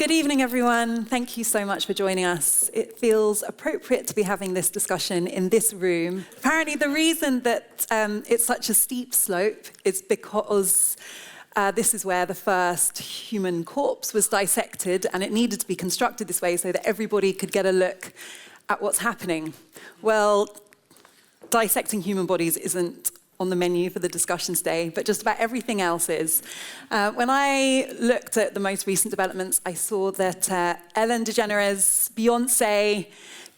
Good evening, everyone. Thank you so much for joining us. It feels appropriate to be having this discussion in this room. Apparently, the reason that it's such a steep slope is because this is where the first human corpse was dissected, and it needed to be constructed this way so that everybody could get a look at what's happening. Well, dissecting human bodies isn't on the menu for the discussion today, but just about everything else is. When I looked at the most recent developments, I saw that Ellen DeGeneres, Beyonce,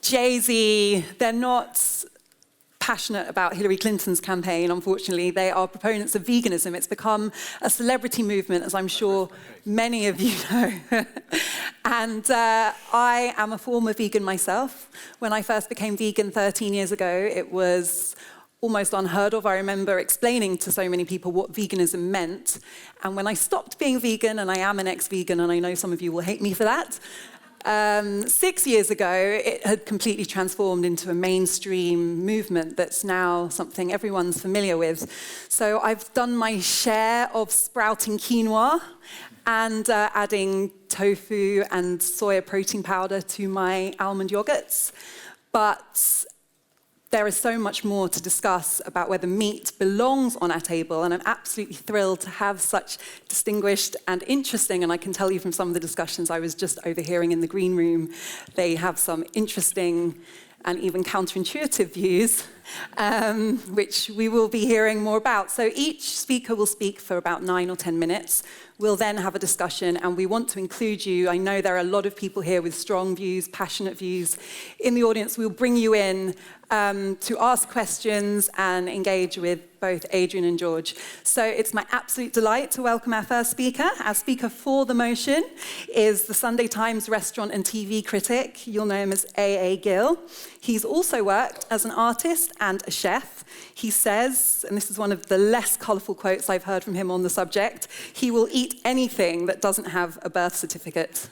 Jay-Z, they're not passionate about Hillary Clinton's campaign, unfortunately. They are proponents of veganism. It's become a celebrity movement, as I'm sure many of you know. And I am a former vegan myself. When I first became vegan 13 years ago, it was almost unheard of. I remember explaining to so many people what veganism meant. And when I stopped being vegan, and I am an ex-vegan, and I know some of you will hate me for that, 6 years ago, it had completely transformed into a mainstream movement that's now something everyone's familiar with. So I've done my share of sprouting quinoa and adding tofu and soya protein powder to my almond yogurts. But there is so much more to discuss about whether meat belongs on our table, and I'm absolutely thrilled to have such distinguished and interesting, and I can tell you from some of the discussions I was just overhearing in the green room, they have some interesting and even counterintuitive views, which we will be hearing more about. So each speaker will speak for about 9 or 10 minutes. We'll then have a discussion, and we want to include you. I know there are a lot of people here with strong views, passionate views. In the audience, we'll bring you in to ask questions and engage with both Adrian and George. So it's my absolute delight to welcome our first speaker. Our speaker for the motion is the Sunday Times restaurant and TV critic. You'll know him as A.A. Gill. He's also worked as an artist and a chef. He says, and this is one of the less colourful quotes I've heard from him on the subject, he will eat anything that doesn't have a birth certificate.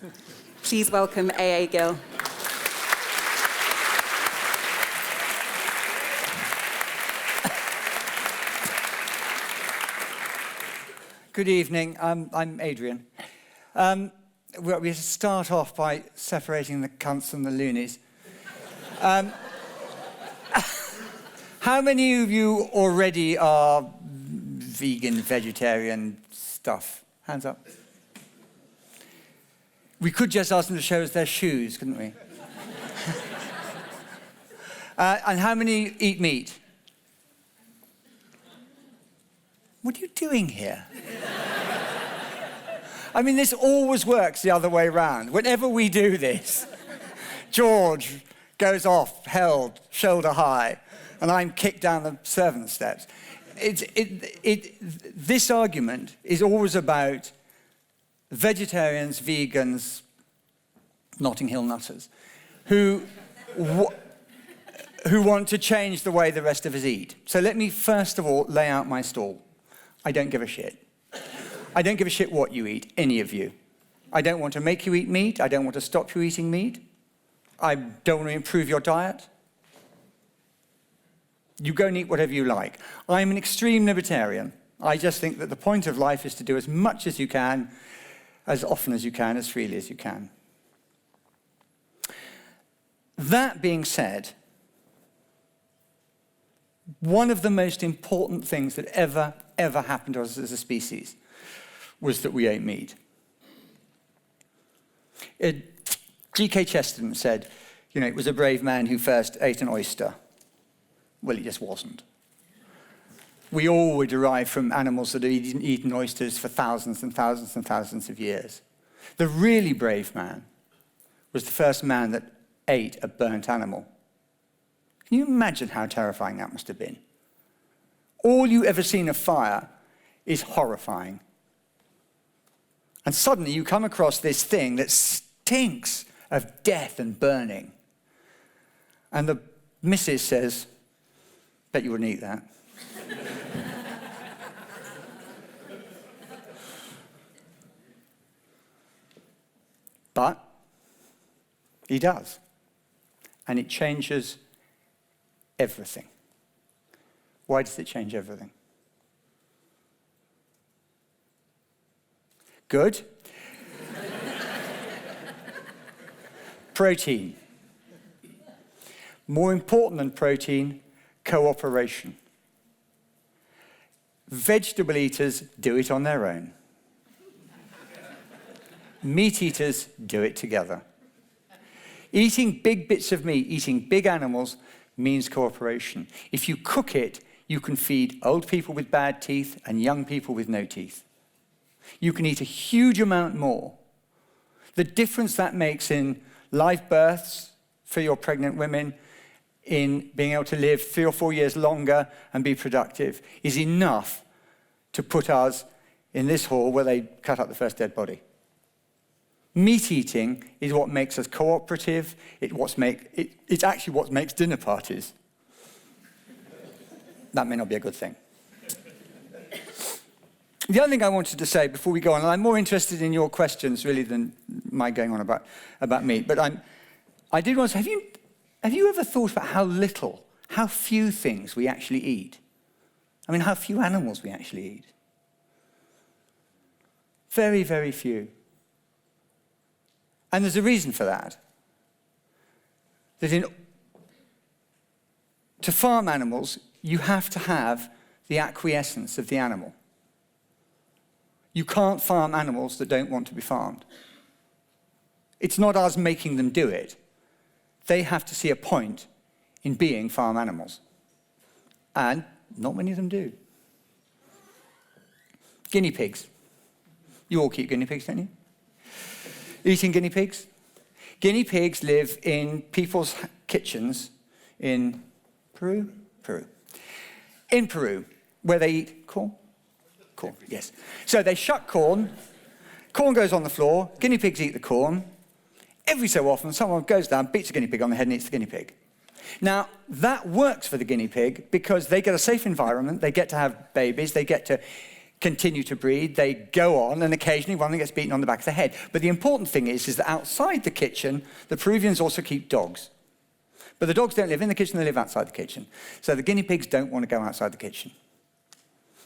Please welcome A.A. Gill. Good evening, I'm Adrian. We start off by separating the cunts from the loonies. How many of you already are vegan, vegetarian stuff? Hands up. We could just ask them to show us their shoes, couldn't we? And how many eat meat? What are you doing here? I mean, this always works the other way round. Whenever we do this, George goes off, held, shoulder high, and I'm kicked down the servant steps. This argument is always about vegetarians, vegans, Notting Hill nutters, who want to change the way the rest of us eat. So let me first of all lay out my stall. I don't give a shit. I don't give a shit what you eat, any of you. I don't want to make you eat meat. I don't want to stop you eating meat. I don't want to improve your diet. You go and eat whatever you like. I'm an extreme libertarian. I just think that the point of life is to do as much as you can, as often as you can, as freely as you can. That being said, one of the most important things that ever happened to us as a species was that we ate meat. G.K. Chesterton said, it was a brave man who first ate an oyster. Well, it just wasn't. We all were derived from animals that had eaten oysters for thousands and thousands and thousands of years. The really brave man was the first man that ate a burnt animal. Can you imagine how terrifying that must have been? All you ever seen of fire is horrifying. And suddenly you come across this thing that stinks of death and burning. And the missus says, bet you wouldn't eat that. But he does. And it changes everything. Why does it change everything? Good. Protein. More important than protein, cooperation. Vegetable eaters do it on their own. Meat eaters do it together. Eating big bits of meat, eating big animals, means cooperation. If you cook it, you can feed old people with bad teeth and young people with no teeth. You can eat a huge amount more. The difference that makes in live births for your pregnant women, in being able to live 3 or 4 years longer and be productive, is enough to put us in this hall where they cut up the first dead body. Meat eating is what makes us cooperative. It's actually what makes dinner parties. That may not be a good thing. The other thing I wanted to say before we go on, and I'm more interested in your questions really than my going on about meat, but I did want to say, have you ever thought about how few things we actually eat? I mean, how few animals we actually eat? Very, very few. And there's a reason for that. To farm animals, you have to have the acquiescence of the animal. You can't farm animals that don't want to be farmed. It's not us making them do it. They have to see a point in being farm animals. And not many of them do. Guinea pigs. You all keep guinea pigs, don't you? Eating guinea pigs? Guinea pigs live in people's kitchens in Peru? Peru. In Peru, where they eat corn? Corn, yes. So they shuck corn goes on the floor, guinea pigs eat the corn. Every so often, someone goes down, beats a guinea pig on the head and eats the guinea pig. Now, that works for the guinea pig because they get a safe environment, they get to have babies, they get to continue to breed, they go on, and occasionally one gets beaten on the back of the head. But the important thing is that outside the kitchen, the Peruvians also keep dogs. But the dogs don't live in the kitchen, they live outside the kitchen. So the guinea pigs don't want to go outside the kitchen.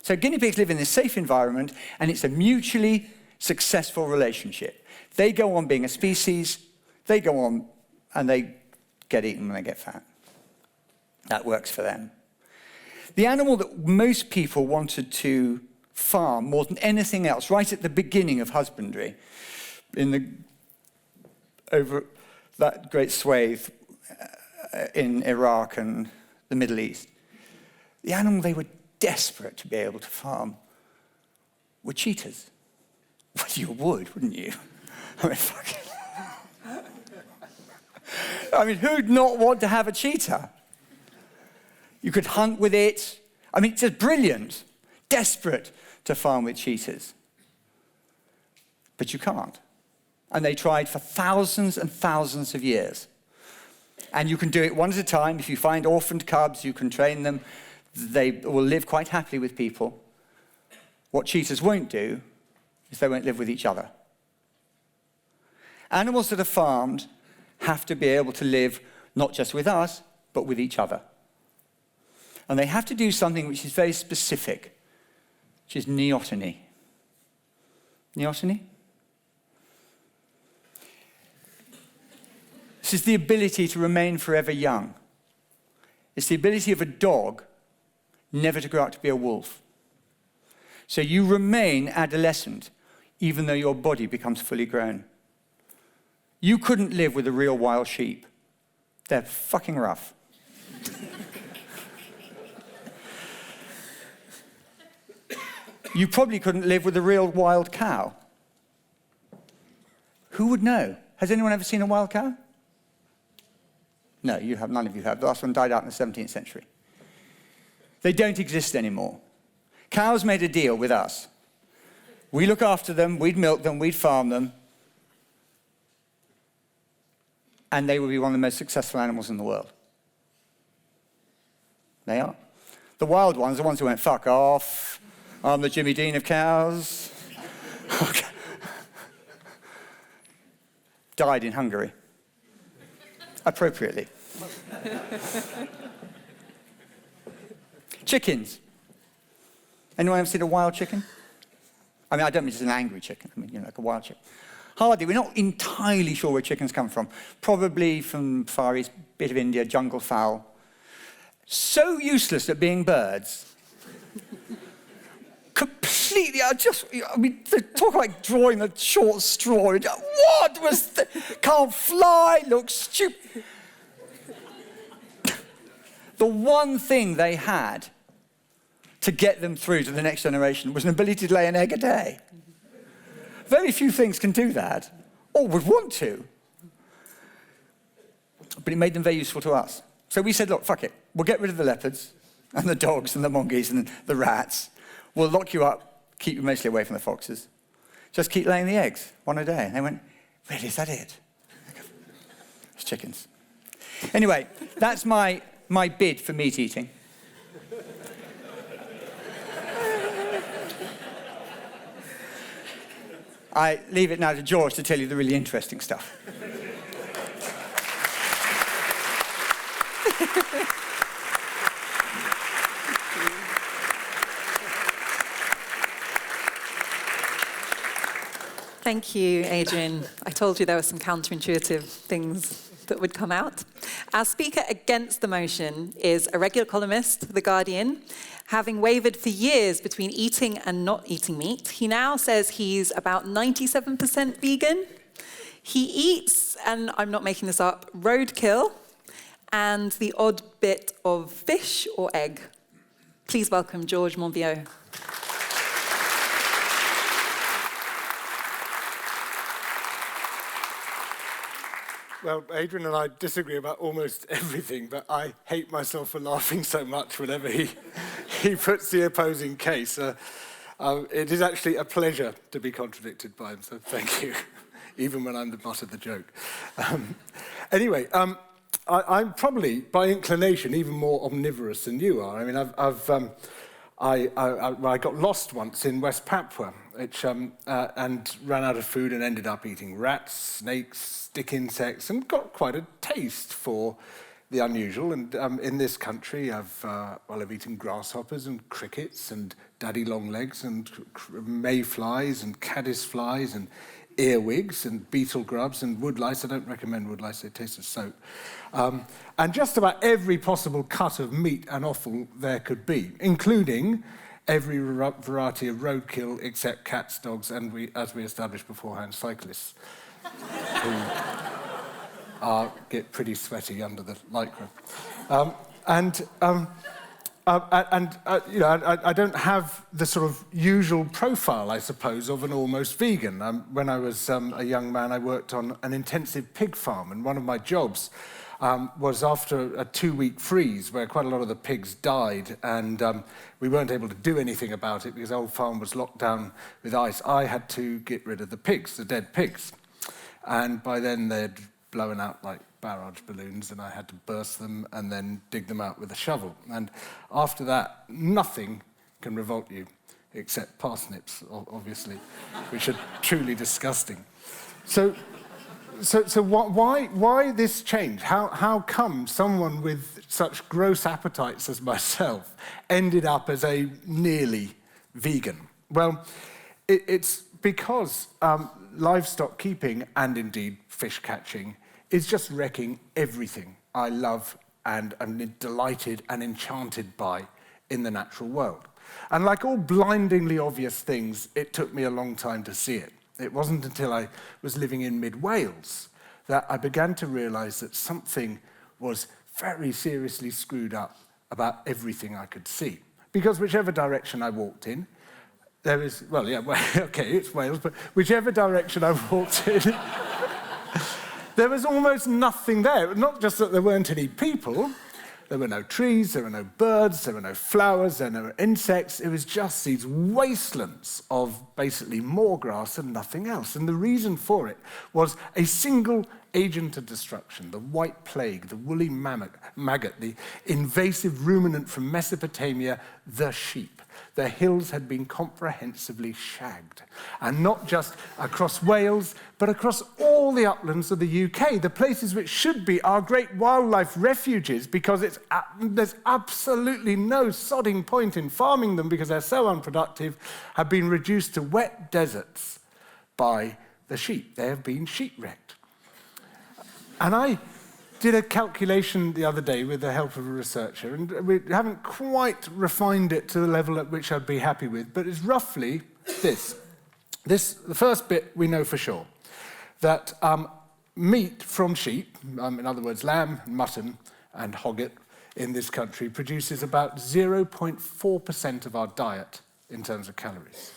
So guinea pigs live in this safe environment, and it's a mutually successful relationship. They go on being a species, they go on, and they get eaten when they get fat. That works for them. The animal that most people wanted to farm more than anything else, right at the beginning of husbandry, over that great swathe in Iraq and the Middle East, the animal they were desperate to be able to farm were cheetahs. Well, you would, wouldn't you? I mean, who'd not want to have a cheetah? You could hunt with it. I mean, it's just brilliant. Desperate to farm with cheetahs. But you can't. And they tried for thousands and thousands of years. And you can do it one at a time. If you find orphaned cubs, you can train them. They will live quite happily with people. What cheetahs won't do is they won't live with each other. Animals that are farmed have to be able to live not just with us, but with each other. And they have to do something which is very specific, which is neoteny. Neoteny? This is the ability to remain forever young. It's the ability of a dog never to grow up to be a wolf. So you remain adolescent, even though your body becomes fully grown. You couldn't live with a real wild sheep. They're fucking rough. You probably couldn't live with a real wild cow. Who would know? Has anyone ever seen a wild cow? No, you have. None of you have. The last one died out in the 17th century. They don't exist anymore. Cows made a deal with us. We look after them, we'd milk them, we'd farm them, and they would be one of the most successful animals in the world. They are. The wild ones, the ones who went, fuck off, I'm the Jimmy Dean of cows, died in Hungary. Appropriately. Chickens. Anyone ever seen a wild chicken? I mean, I don't mean just an angry chicken. I mean, like a wild chicken. Hardly. We're not entirely sure where chickens come from. Probably from Far East, bit of India, jungle fowl. So useless at being birds. Completely, they talk like drawing a short straw. What was the, can't fly, looks stupid. The one thing they had to get them through to the next generation was an ability to lay an egg a day. Very few things can do that, or would want to. But it made them very useful to us. So we said, look, fuck it. We'll get rid of the leopards and the dogs and the monkeys and the rats. We'll lock you up, keep you mostly away from the foxes. Just keep laying the eggs, one a day. And they went, really, is that it? It's chickens. Anyway, that's my bid for meat eating. I leave it now to George to tell you the really interesting stuff. Thank you, Adrian. I told you there were some counterintuitive things that would come out. Our speaker against the motion is a regular columnist for The Guardian. Having wavered for years between eating and not eating meat, he now says he's about 97% vegan. He eats, and I'm not making this up, roadkill and the odd bit of fish or egg. Please welcome George Monbiot. Well, Adrian and I disagree about almost everything, but I hate myself for laughing so much whenever he puts the opposing case. It is actually a pleasure to be contradicted by him, so thank you, even when I'm the butt of the joke. Anyway, I'm probably, by inclination, even more omnivorous than you are. I mean, I got lost once in West Papua, and ran out of food and ended up eating rats, snakes, stick insects, and got quite a taste for the unusual. And in this country, I've eaten grasshoppers and crickets and daddy longlegs and mayflies and caddisflies and earwigs and beetle grubs and woodlice. I don't recommend woodlice, they taste of soap. And just about every possible cut of meat and offal there could be, including every variety of roadkill except cats, dogs, and, as we established beforehand, cyclists, who get pretty sweaty under the lycra. I don't have the sort of usual profile, I suppose, of an almost vegan. When I was a young man, I worked on an intensive pig farm, and one of my jobs was after a 2-week freeze where quite a lot of the pigs died, and we weren't able to do anything about it because the whole farm was locked down with ice. I had to get rid of the pigs, the dead pigs. And by then they'd blown out like barrage balloons, and I had to burst them and then dig them out with a shovel. And after that, nothing can revolt you except parsnips, obviously, which are truly disgusting. So why this change? How come someone with such gross appetites as myself ended up as a nearly vegan? Well, it's because livestock keeping, and indeed fish catching, is just wrecking everything I love and am delighted and enchanted by in the natural world. And like all blindingly obvious things, it took me a long time to see it. It wasn't until I was living in mid-Wales that I began to realize that something was very seriously screwed up about everything I could see. Because whichever direction I walked in, there is, well, yeah, well, okay, it's Wales, but whichever direction I walked in, there was almost nothing there. Not just that there weren't any people, there were no trees, there were no birds, there were no flowers, there were no insects. It was just these wastelands of basically more grass and nothing else. And the reason for it was a single agent of destruction, the white plague, the woolly maggot, the invasive ruminant from Mesopotamia, the sheep. The hills had been comprehensively shagged. And not just across Wales, but across all the uplands of the UK, the places which should be our great wildlife refuges, because there's absolutely no sodding point in farming them because they're so unproductive, have been reduced to wet deserts by the sheep. They have been sheep-wrecked. And I did a calculation the other day with the help of a researcher, and we haven't quite refined it to the level at which I'd be happy with, but it's roughly this. The first bit we know for sure, that meat from sheep, in other words, lamb, mutton, and hogget in this country produces about 0.4% of our diet in terms of calories.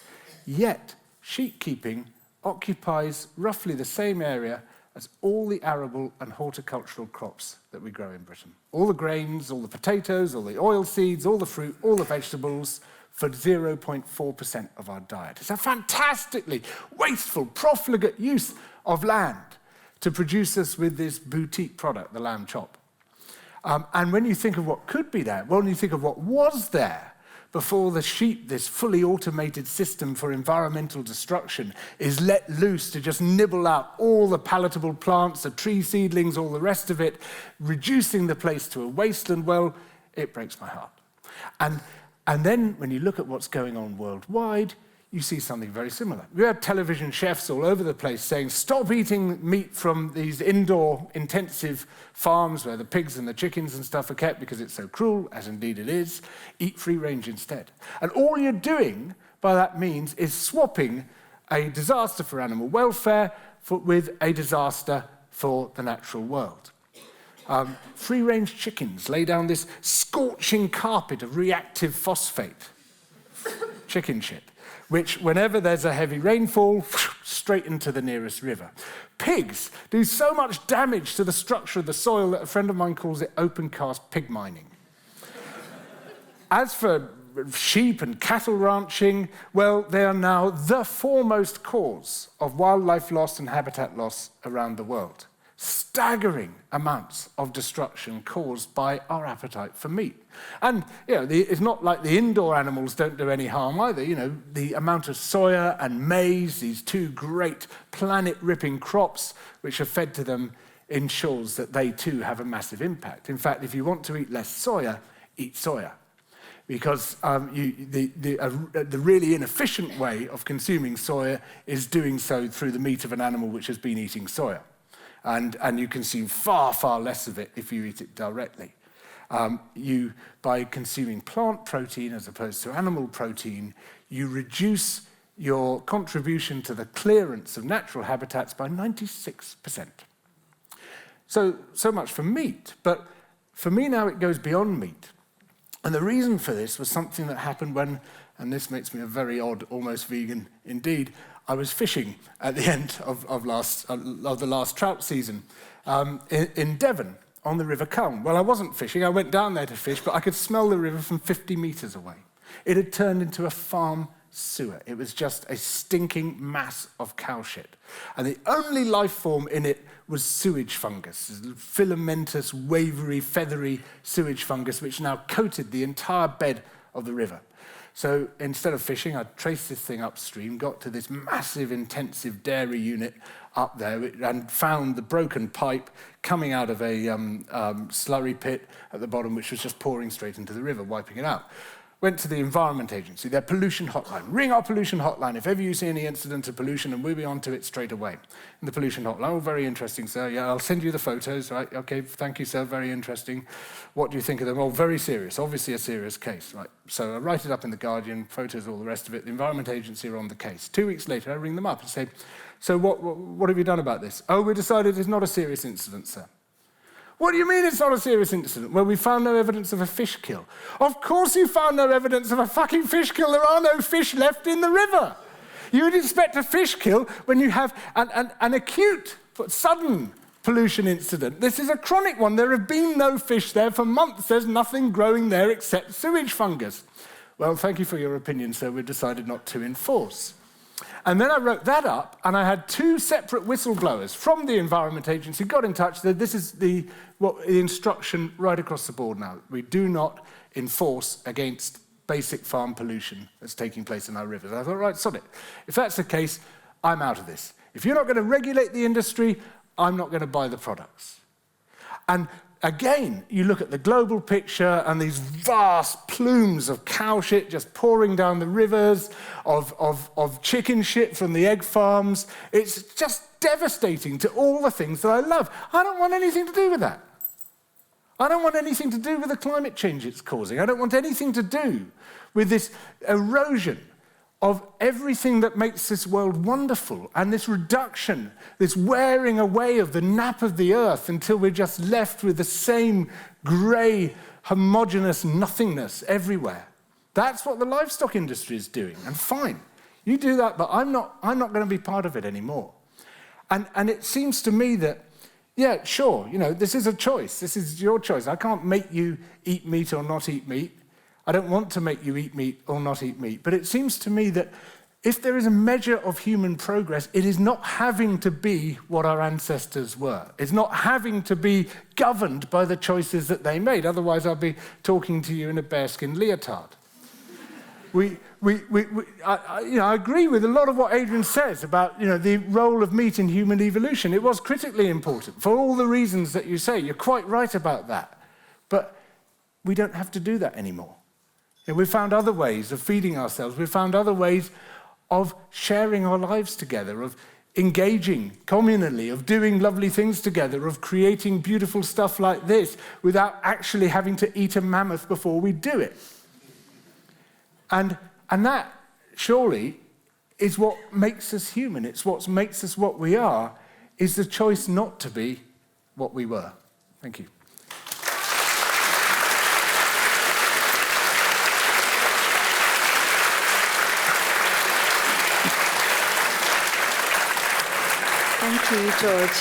Yet, sheep keeping occupies roughly the same area as all the arable and horticultural crops that we grow in Britain. All the grains, all the potatoes, all the oil seeds, all the fruit, all the vegetables, for 0.4% of our diet. It's a fantastically wasteful, profligate use of land to produce us with this boutique product, the lamb chop. And when you think of what could be there, well, when you think of what was there before the sheep, this fully automated system for environmental destruction, is let loose to just nibble out all the palatable plants, the tree seedlings, all the rest of it, reducing the place to a wasteland, well, it breaks my heart. And then when you look at what's going on worldwide, you see something very similar. We have television chefs all over the place saying, stop eating meat from these indoor intensive farms where the pigs and the chickens and stuff are kept because it's so cruel, as indeed it is. Eat free range instead. And all you're doing by that means is swapping a disaster for animal welfare with a disaster for the natural world. Free-range chickens lay down this scorching carpet of reactive phosphate, chicken shit, which whenever there's a heavy rainfall, straight into the nearest river. Pigs do so much damage to the structure of the soil that a friend of mine calls it open-cast pig mining. As for sheep and cattle ranching, well, they are now the foremost cause of wildlife loss and habitat loss around the world. Staggering amounts of destruction caused by our appetite for meat. And, it's not like the indoor animals don't do any harm either. The amount of soya and maize, these two great planet-ripping crops which are fed to them, ensures that they too have a massive impact. In fact, if you want to eat less soya, eat soya. Because the really inefficient way of consuming soya is doing so through the meat of an animal which has been eating soya. And you consume far, far less of it if you eat it directly. By consuming plant protein as opposed to animal protein, you reduce your contribution to the clearance of natural habitats by 96%. So much for meat. But for me now it goes beyond meat. And the reason for this was something that happened when, and this makes me a very odd, almost vegan indeed, I was fishing at the end of the last trout season in Devon on the River Culm. Well, I wasn't fishing. I went down there to fish, but I could smell the river from 50 metres away. It had turned into a farm sewer. It was just a stinking mass of cow shit. And the only life form in it was sewage fungus, filamentous, wavery, feathery sewage fungus, which now coated the entire bed of the river. So instead of fishing, I traced this thing upstream, got to this massive, intensive dairy unit up there, and found the broken pipe coming out of a slurry pit at the bottom, which was just pouring straight into the river, wiping it out. Went to the Environment Agency, their pollution hotline. Ring our pollution hotline if ever you see any incident of pollution, and we'll be onto it straight away. And the pollution hotline, oh, very interesting, sir. Yeah, I'll send you the photos, right? Okay, thank you, sir, very interesting. What do you think of them? Oh, very serious, obviously a serious case, right? So I write it up in The Guardian, photos, all the rest of it. The Environment Agency are on the case. 2 weeks later, I ring them up and say, so what have you done about this? Oh, we decided it's not a serious incident, sir. What do you mean it's not a serious incident? Well, we found no evidence of a fish kill. Of course you found no evidence of a fucking fish kill. There are no fish left in the river. You would expect a fish kill when you have an acute, sudden pollution incident. This is a chronic one. There have been no fish there for months. There's nothing growing there except sewage fungus. Well, thank you for your opinion, sir. We've decided not to enforce. And then I wrote that up, and I had 2 separate whistleblowers from the Environment Agency got in touch. This is the instruction right across the board now. We do not enforce against basic farm pollution that's taking place in our rivers. I thought, right, sod it. If that's the case, I'm out of this. If you're not going to regulate the industry, I'm not going to buy the products. And again, you look at the global picture and these vast plumes of cow shit just pouring down the rivers, of chicken shit from the egg farms. It's just devastating to all the things that I love. I don't want anything to do with that. I don't want anything to do with the climate change it's causing. I don't want anything to do with this erosion of everything that makes this world wonderful, and this reduction, this wearing away of the nap of the earth until we're just left with the same grey, homogeneous nothingness everywhere. That's what the livestock industry is doing, and fine, you do that, but I'm not going to be part of it anymore. And it seems to me that, yeah, sure, this is a choice. This is your choice. I can't make you eat meat or not eat meat. I don't want to make you eat meat or not eat meat. But it seems to me that if there is a measure of human progress, it is not having to be what our ancestors were. It's not having to be governed by the choices that they made. Otherwise, I'll be talking to you in a bearskin leotard. I agree with a lot of what Adrian says about the role of meat in human evolution. It was critically important for all the reasons that you say. You're quite right about that. But we don't have to do that anymore. We've found other ways of feeding ourselves. We've found other ways of sharing our lives together, of engaging communally, of doing lovely things together, of creating beautiful stuff like this without actually having to eat a mammoth before we do it. And that, surely, is what makes us human. It's what makes us what we are, is the choice not to be what we were. Thank you. Thank you, George.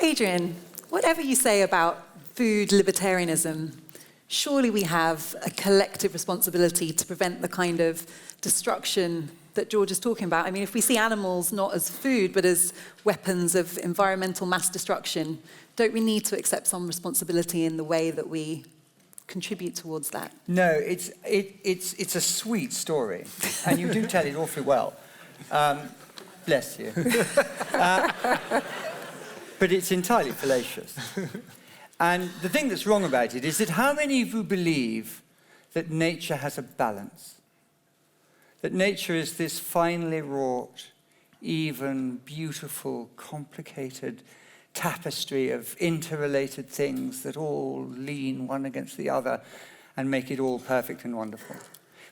Adrian, whatever you say about food libertarianism, surely we have a collective responsibility to prevent the kind of destruction that George is talking about. I mean, if we see animals not as food, but as weapons of environmental mass destruction, don't we need to accept some responsibility in the way that we contribute towards that? No, it's a sweet story, and you do tell it awfully well. Bless you. But it's entirely fallacious. And the thing that's wrong about it is that how many of you believe that nature has a balance? That nature is this finely wrought, even, beautiful, complicated tapestry of interrelated things that all lean one against the other and make it all perfect and wonderful.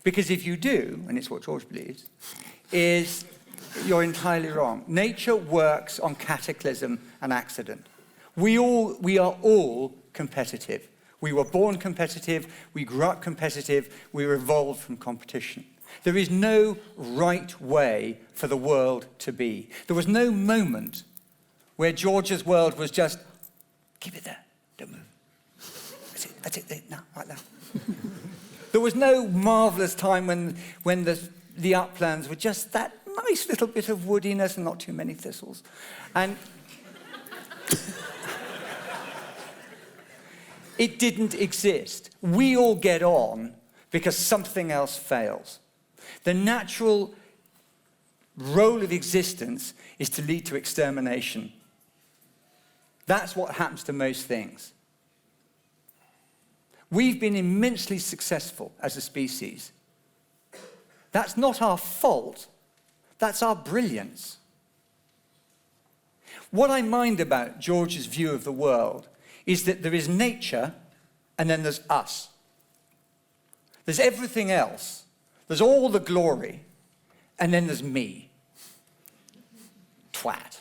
Because if you do, and it's what George believes, is you're entirely wrong. Nature works on cataclysm and accident. We are all competitive. We were born competitive, we grew up competitive, we were evolved from competition. There is no right way for the world to be. There was no moment where George's world was just, keep it there, don't move. That's it, now, right now. There was no marvelous time when the uplands were just that nice little bit of woodiness and not too many thistles. And it didn't exist. We all get on because something else fails. The natural role of existence is to lead to extermination. That's what happens to most things. We've been immensely successful as a species. That's not our fault. That's our brilliance. What I mind about George's view of the world is that there is nature and then there's us. There's everything else. There's all the glory and then there's me. Twat.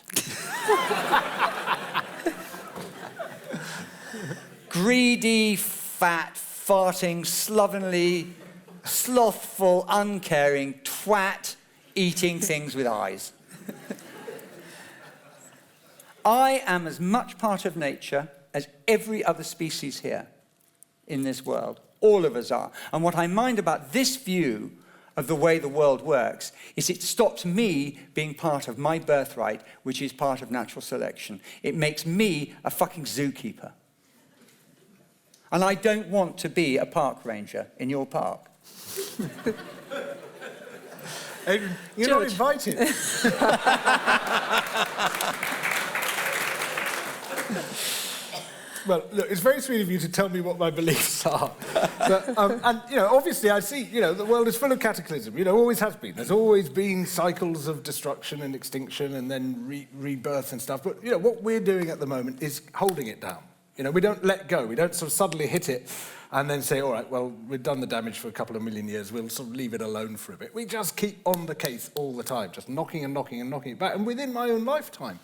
Greedy, fat, farting, slovenly, slothful, uncaring twat eating things with eyes. I am as much part of nature as every other species here in this world. All of us are. And what I mind about this view of the way the world works is it stops me being part of my birthright, which is part of natural selection. It makes me a fucking zookeeper. And I don't want to be a park ranger in your park. You're George. not invited. Well, look, it's very sweet of you to tell me what my beliefs are. But, and, obviously I see, the world is full of cataclysm. Always has been. There's always been cycles of destruction and extinction and then rebirth and stuff. But, what we're doing at the moment is holding it down. We don't let go. We don't sort of suddenly hit it and then say, all right, well, we've done the damage for a couple of million years. We'll sort of leave it alone for a bit. We just keep on the case all the time, just knocking and knocking and knocking it back. And within my own lifetime,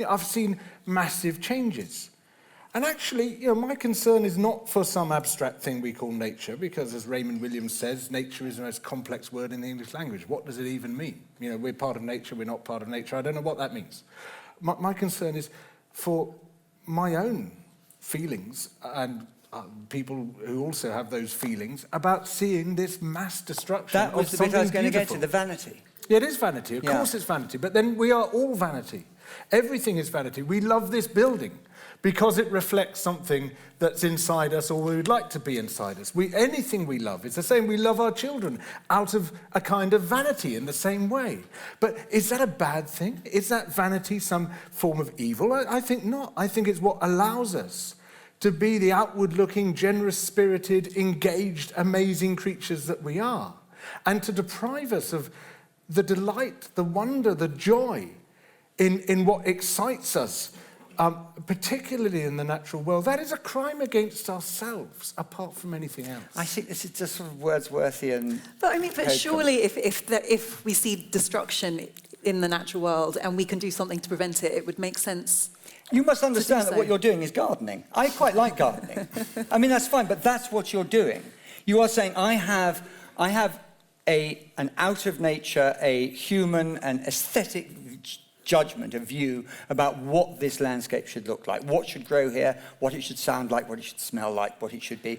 I've seen massive changes. And actually, my concern is not for some abstract thing we call nature, because as Raymond Williams says, nature is the most complex word in the English language. What does it even mean? We're part of nature, we're not part of nature. I don't know what that means. My concern is for my own feelings and people who also have those feelings about seeing this mass destruction. That was the bit I was going to get to, the vanity. Yeah, it is vanity. Of course it's vanity. But then we are all vanity. Everything is vanity. We love this building because it reflects something that's inside us or we would like to be inside us. Anything we love. It's the same. We love our children out of a kind of vanity in the same way. But is that a bad thing? Is that vanity some form of evil? I think not. I think it's what allows us to be the outward-looking, generous-spirited, engaged, amazing creatures that we are, and to deprive us of the delight, the wonder, the joy in what excites us, particularly in the natural world. That is a crime against ourselves, apart from anything else. I think this is just sort of Wordsworthian. But surely if we see destruction in the natural world and we can do something to prevent it, it would make sense. You must understand that what you're doing is gardening. I quite like gardening. That's fine, but that's what you're doing. You are saying, I have an out of nature, a human and aesthetic judgment, a view about what this landscape should look like, what should grow here, what it should sound like, what it should smell like, what it should be,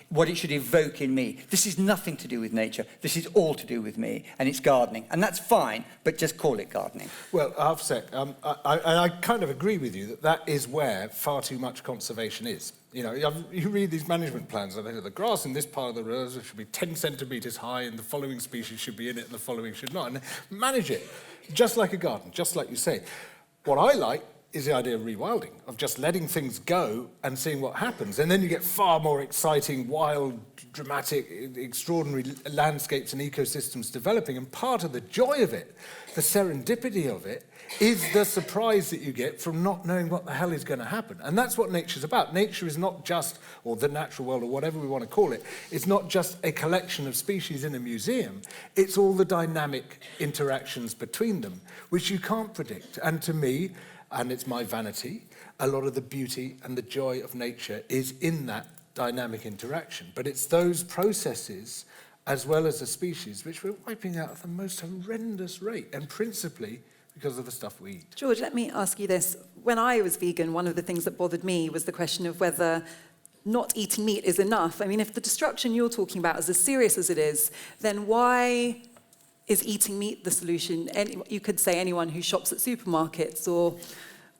what it should evoke in me. This is nothing to do with nature. This is all to do with me, and it's gardening. And that's fine, but just call it gardening. Well, half a sec. I kind of agree with you that is where far too much conservation is. You read these management plans, and the grass in this part of the reserve should be 10 centimetres high, and the following species should be in it, and the following should not. And manage it, just like a garden, just like you say. What I like is the idea of rewilding, of just letting things go and seeing what happens. And then you get far more exciting, wild, dramatic, extraordinary landscapes and ecosystems developing. And part of the joy of it, the serendipity of it, is the surprise that you get from not knowing what the hell is going to happen. And that's what nature's about. Nature is not just, or the natural world, or whatever we want to call it, it's not just a collection of species in a museum. It's all the dynamic interactions between them, which you can't predict. And to me, and it's my vanity, a lot of the beauty and the joy of nature is in that dynamic interaction. But it's those processes, as well as the species, which we're wiping out at the most horrendous rate, and principally because of the stuff we eat. George, let me ask you this. When I was vegan, one of the things that bothered me was the question of whether not eating meat is enough. If the destruction you're talking about is as serious as it is, then why is eating meat the solution? You could say anyone who shops at supermarkets or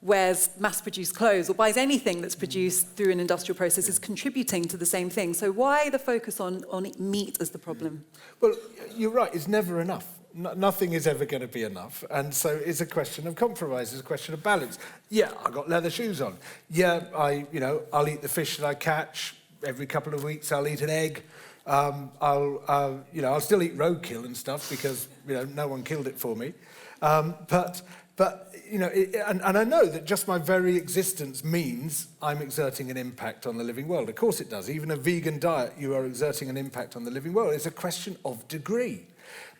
wears mass-produced clothes or buys anything that's produced through an industrial process is contributing to the same thing. So why the focus on meat as the problem? Well, you're right, it's never enough. Nothing is ever going to be enough. And so it's a question of compromise, it's a question of balance. Yeah, I've got leather shoes on. Yeah, I'll eat the fish that I catch. Every couple of weeks I'll eat an egg. I'll still eat roadkill and stuff because, no one killed it for me. But I know that just my very existence means I'm exerting an impact on the living world. Of course it does. Even a vegan diet, you are exerting an impact on the living world. It's a question of degree.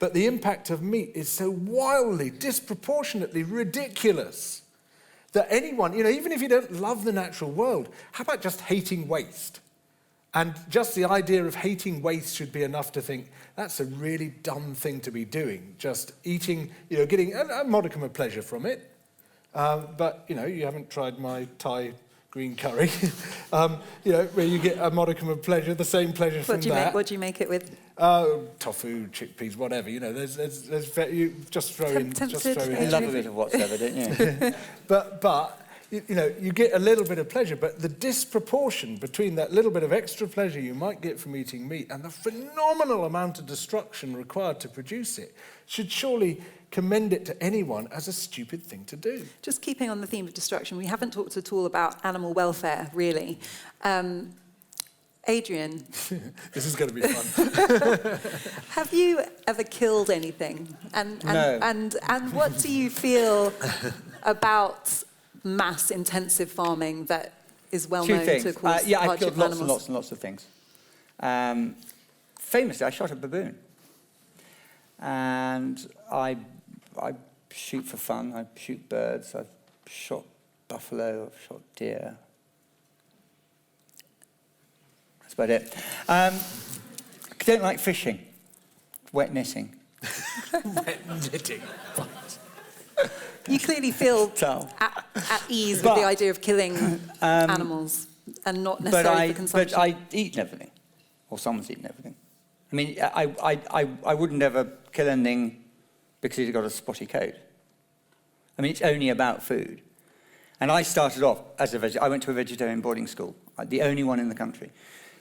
But the impact of meat is so wildly, disproportionately ridiculous that anyone, even if you don't love the natural world, how about just hating waste? And just the idea of hating waste should be enough to think, that's a really dumb thing to be doing. Just eating, getting a modicum of pleasure from it. But, you haven't tried my Thai green curry, where you get a modicum of pleasure, the same pleasure from that. What do you make it with? Tofu, chickpeas, whatever. You just throw in. You love a bit of whatever, don't you? But you get a little bit of pleasure, but the disproportion between that little bit of extra pleasure you might get from eating meat and the phenomenal amount of destruction required to produce it should surely commend it to anyone as a stupid thing to do. Just keeping on the theme of destruction, we haven't talked at all about animal welfare, really. Adrian. This is going to be fun. Have you ever killed anything? No. And what do you feel about mass intensive farming that is well known to cause I've hardship killed to lots animals? and lots and lots of things. Famously, I shot a baboon. And I shoot for fun. I shoot birds. I've shot buffalo. I've shot deer. That's about it. I don't like fishing. Wet knitting. Wet knitting. You clearly feel at ease with the idea of killing animals and not necessarily for consumption. But I eat everything, or someone's eaten everything. I mean, I wouldn't ever kill anything because it's got a spotty coat. I mean, it's only about food. And I started off as a vegetarian. I went to a vegetarian boarding school, the only one in the country,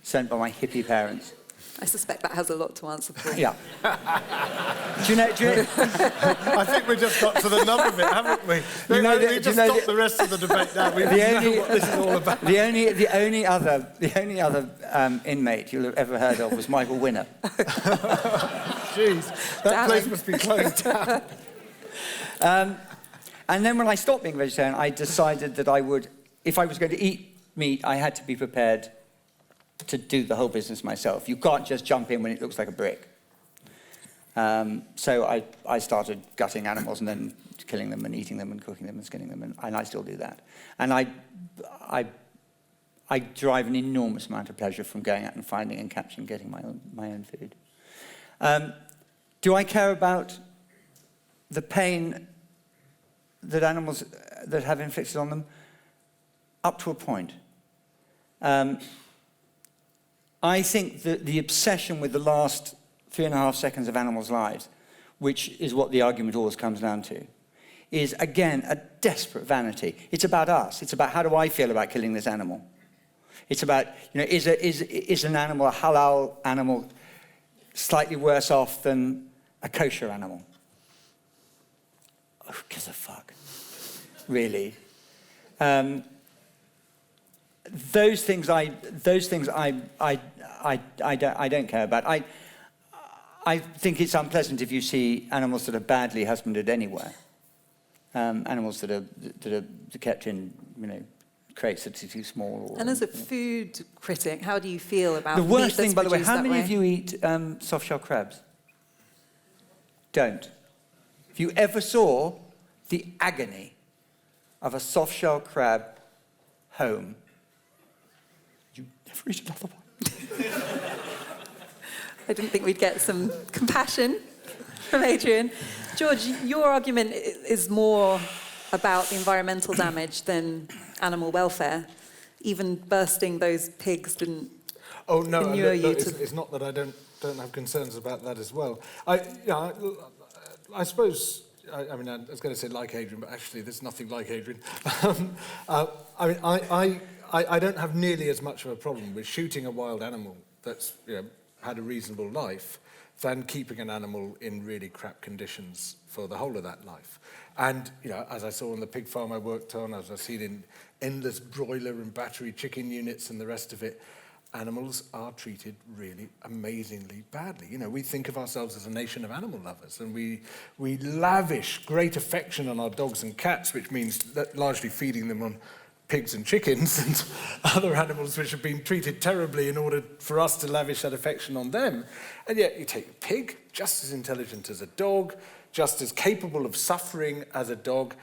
sent by my hippie parents. I suspect that has a lot to answer for. Yeah. do you know? I think we just got to the nub of it, haven't we? We just stopped the rest of the debate now. We know what this is all about. The only other inmate you'll have ever heard of was Michael Winner. Jeez, that place must be closed down. And then when I stopped being vegetarian, I decided that I would, if I was going to eat meat, I had to be prepared to do the whole business myself. You can't just jump in when it looks like a brick. So I started gutting animals and then killing them and eating them and cooking them and skinning them, and I still do that. And I derive an enormous amount of pleasure from going out and finding and catching, getting my own food. Do I care about the pain that animals that have inflicted on them? Up to a point. I think that the obsession with the last 3.5 seconds of animals' lives, which is what the argument always comes down to, is, again, a desperate vanity. It's about us. It's about how do I feel about killing this animal. It's about, is an animal, a halal animal, slightly worse off than a kosher animal? Who gives a fuck? Really? Those things I don't care about. I think it's unpleasant if you see animals that are badly husbanded anywhere. Animals that are kept in, crates that are too small. And as a food critic, how do you feel about the worst meat thing, by the way? produced How that many way? of you eat soft-shell crabs? Don't. If you ever saw the agony of a soft-shell crab home, you never eat another one. I didn't think we'd get some compassion from Adrian. George, your argument is more about the environmental damage than animal welfare. Even bursting those pigs didn't inure you to... It's not that I don't have concerns about that as well. I suppose, I was going to say like Adrian, but actually there's nothing like Adrian. I don't have nearly as much of a problem with shooting a wild animal that's had a reasonable life than keeping an animal in really crap conditions for the whole of that life. And, as I saw on the pig farm I worked on, as I've seen in endless broiler and battery chicken units and the rest of it, animals are treated really amazingly badly. We think of ourselves as a nation of animal lovers, and we lavish great affection on our dogs and cats, which means that largely feeding them on pigs and chickens and other animals which have been treated terribly in order for us to lavish that affection on them. And yet you take a pig, just as intelligent as a dog, just as capable of suffering as a dog,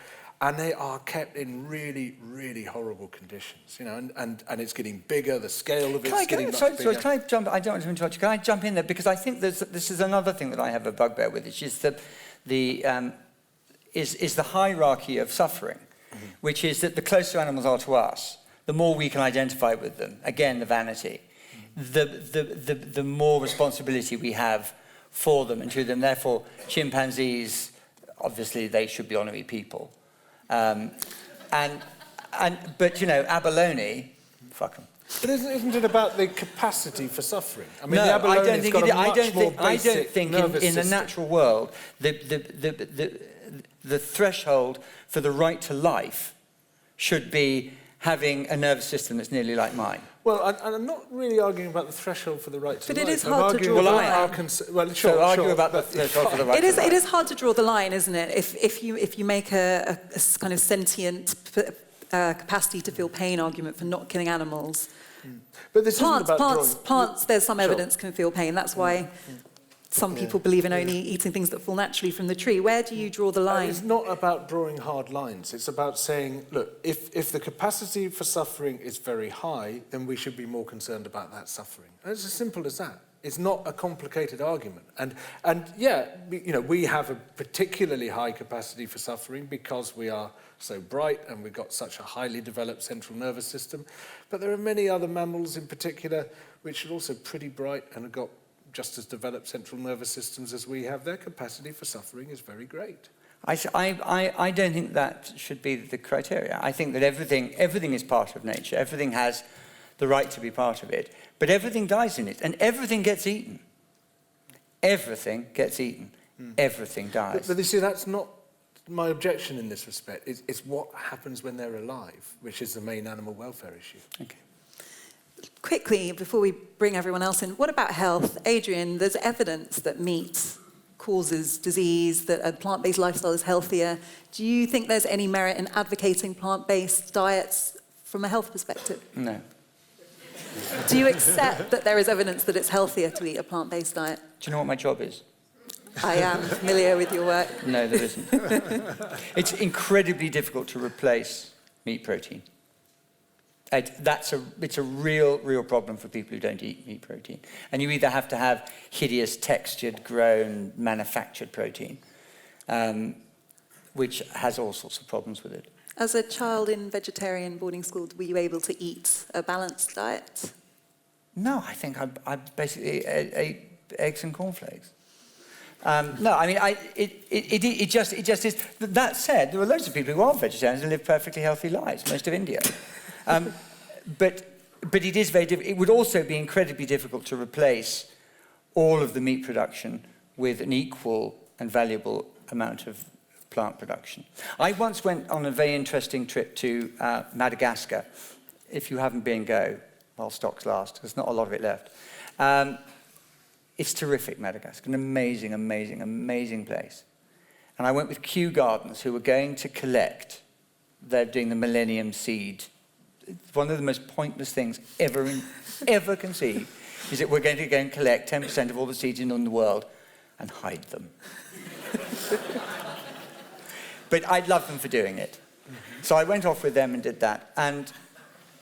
and they are kept in really, really horrible conditions, and it's getting bigger, the scale of it's getting much bigger. Sorry, can I jump? I don't want to interrupt you. Can I jump in there? Because I think this is another thing that I have a bugbear with, which is the hierarchy of suffering, which is that the closer animals are to us, the more we can identify with them. Again, the vanity. The more responsibility we have for them and to them. Therefore, chimpanzees, obviously, they should be honorary people. And But, abalone, fuck them. But isn't it about the capacity for suffering? I mean, No, the I don't abalone's think got it, a much more I don't basic think nervous in the system. natural world, the threshold for the right to life should be having a nervous system that's nearly like mine. Well, I'm not really arguing about the threshold for the right to life. But it is I'm hard to arguing draw the about line. So argue about the threshold for the right to life. It is hard to draw the line, isn't it? If you make a kind of sentient capacity to feel pain argument for not killing animals. But this isn't about plants, there's some evidence can feel pain. That's why some people believe in only eating things that fall naturally from the tree. Where do you draw the line? It's not about drawing hard lines. It's about saying, look, if the capacity for suffering is very high, then we should be more concerned about that suffering. And it's as simple as that. It's not a complicated argument. And we have a particularly high capacity for suffering because we are so bright and we've got such a highly developed central nervous system. But there are many other mammals in particular which are also pretty bright and have got just as developed central nervous systems as we have. Their capacity for suffering is very great. I don't think that should be the criteria. I think that everything is part of nature. Everything has the right to be part of it. But everything dies in it, and everything gets eaten. Everything gets eaten. Everything dies. But you see, that's not my objection in this respect. It's what happens when they're alive, which is the main animal welfare issue. Okay. Quickly, before we bring everyone else in, what about health? Adrian, there's evidence that meat causes disease, that a plant-based lifestyle is healthier. Do you think there's any merit in advocating plant-based diets from a health perspective? No. Do you accept that there is evidence that it's healthier to eat a plant-based diet? Do you know what my job is? I am familiar with your work. No, there isn't. It's incredibly difficult to replace meat protein. It's a real problem for people who don't eat meat protein. And you either have to have hideous, textured, grown, manufactured protein, which has all sorts of problems with it. As a child in vegetarian boarding school, were you able to eat a balanced diet? No, I think I basically ate eggs and cornflakes. No, I mean, it just is. That said, there are loads of people who are vegetarians and live perfectly healthy lives, most of India. But it is very difficult. It would also be incredibly difficult to replace all of the meat production with an equal and valuable amount of plant production. I once went on a very interesting trip to Madagascar. If you haven't been, go while stocks last. There's not a lot of it left. It's terrific, Madagascar. An amazing, amazing, amazing place. And I went with Kew Gardens, who were going to collect. They're doing the Millennium Seed. It's one of the most pointless things ever conceived, is that we're going to go and collect 10% of all the seeds in the world and hide them. But I'd love them for doing it. So I went off with them and did that. And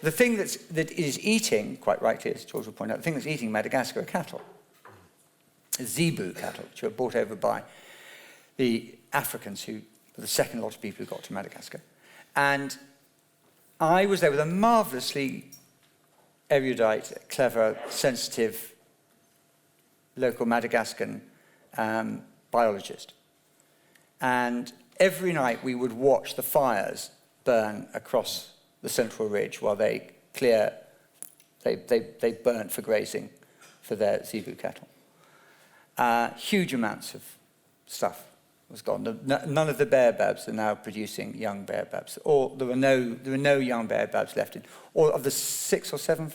the thing that is eating, quite rightly, as George will point out, the thing that's eating Madagascar are cattle. Zebu cattle, which were brought over by the Africans, who were the second lot of people who got to Madagascar. And I was there with a marvellously erudite, clever, sensitive, local Madagascan biologist. And every night we would watch the fires burn across the central ridge while they burnt for grazing for their Zebu cattle. Huge amounts of stuff was gone. None of the baobabs are now producing young baobabs. There are no young baobabs left in. All of the 6 or 7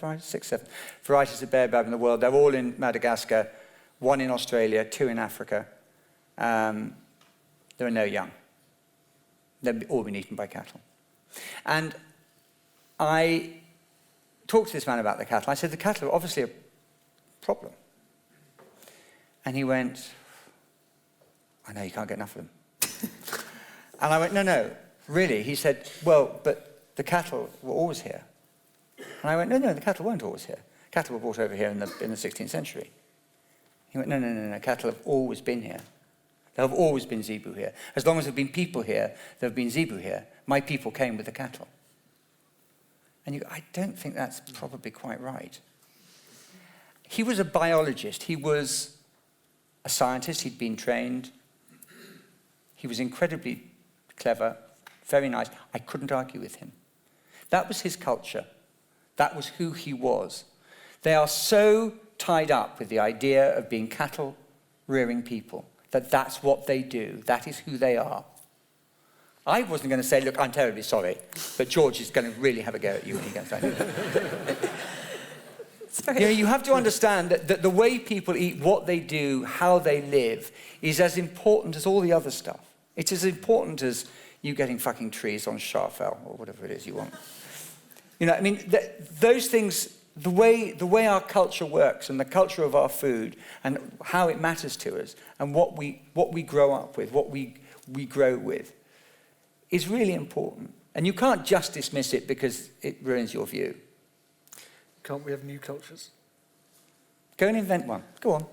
varieties of baobab in the world, they're all in Madagascar, 1 in Australia, 2 in Africa. There are no young. They've all been eaten by cattle. And I talked to this man about the cattle. I said, the cattle are obviously a problem. And he went, I know, you can't get enough of them. And I went, no, really? He said, well, but the cattle were always here. And I went, no, the cattle weren't always here. Cattle were brought over here in the 16th century. He went, no, cattle have always been here. There have always been zebu here. As long as there have been people here, there have been zebu here. My people came with the cattle. And you go, I don't think that's probably quite right. He was a biologist. He was a scientist. He'd been trained. He was incredibly clever, very nice. I couldn't argue with him. That was his culture. That was who he was. They are so tied up with the idea of being cattle-rearing people that that's what they do. That is who they are. I wasn't going to say, look, I'm terribly sorry, but George is going to really have a go at you when he gets back. You have to understand that the way people eat, what they do, how they live, is as important as all the other stuff. It's as important as you getting fucking trees on Scharfell or whatever it is you want. Those things, the way our culture works and the culture of our food and how it matters to us and what we grow up with, what we grow with, is really important. And you can't just dismiss it because it ruins your view. Can't we have new cultures? Go and invent one. Go on.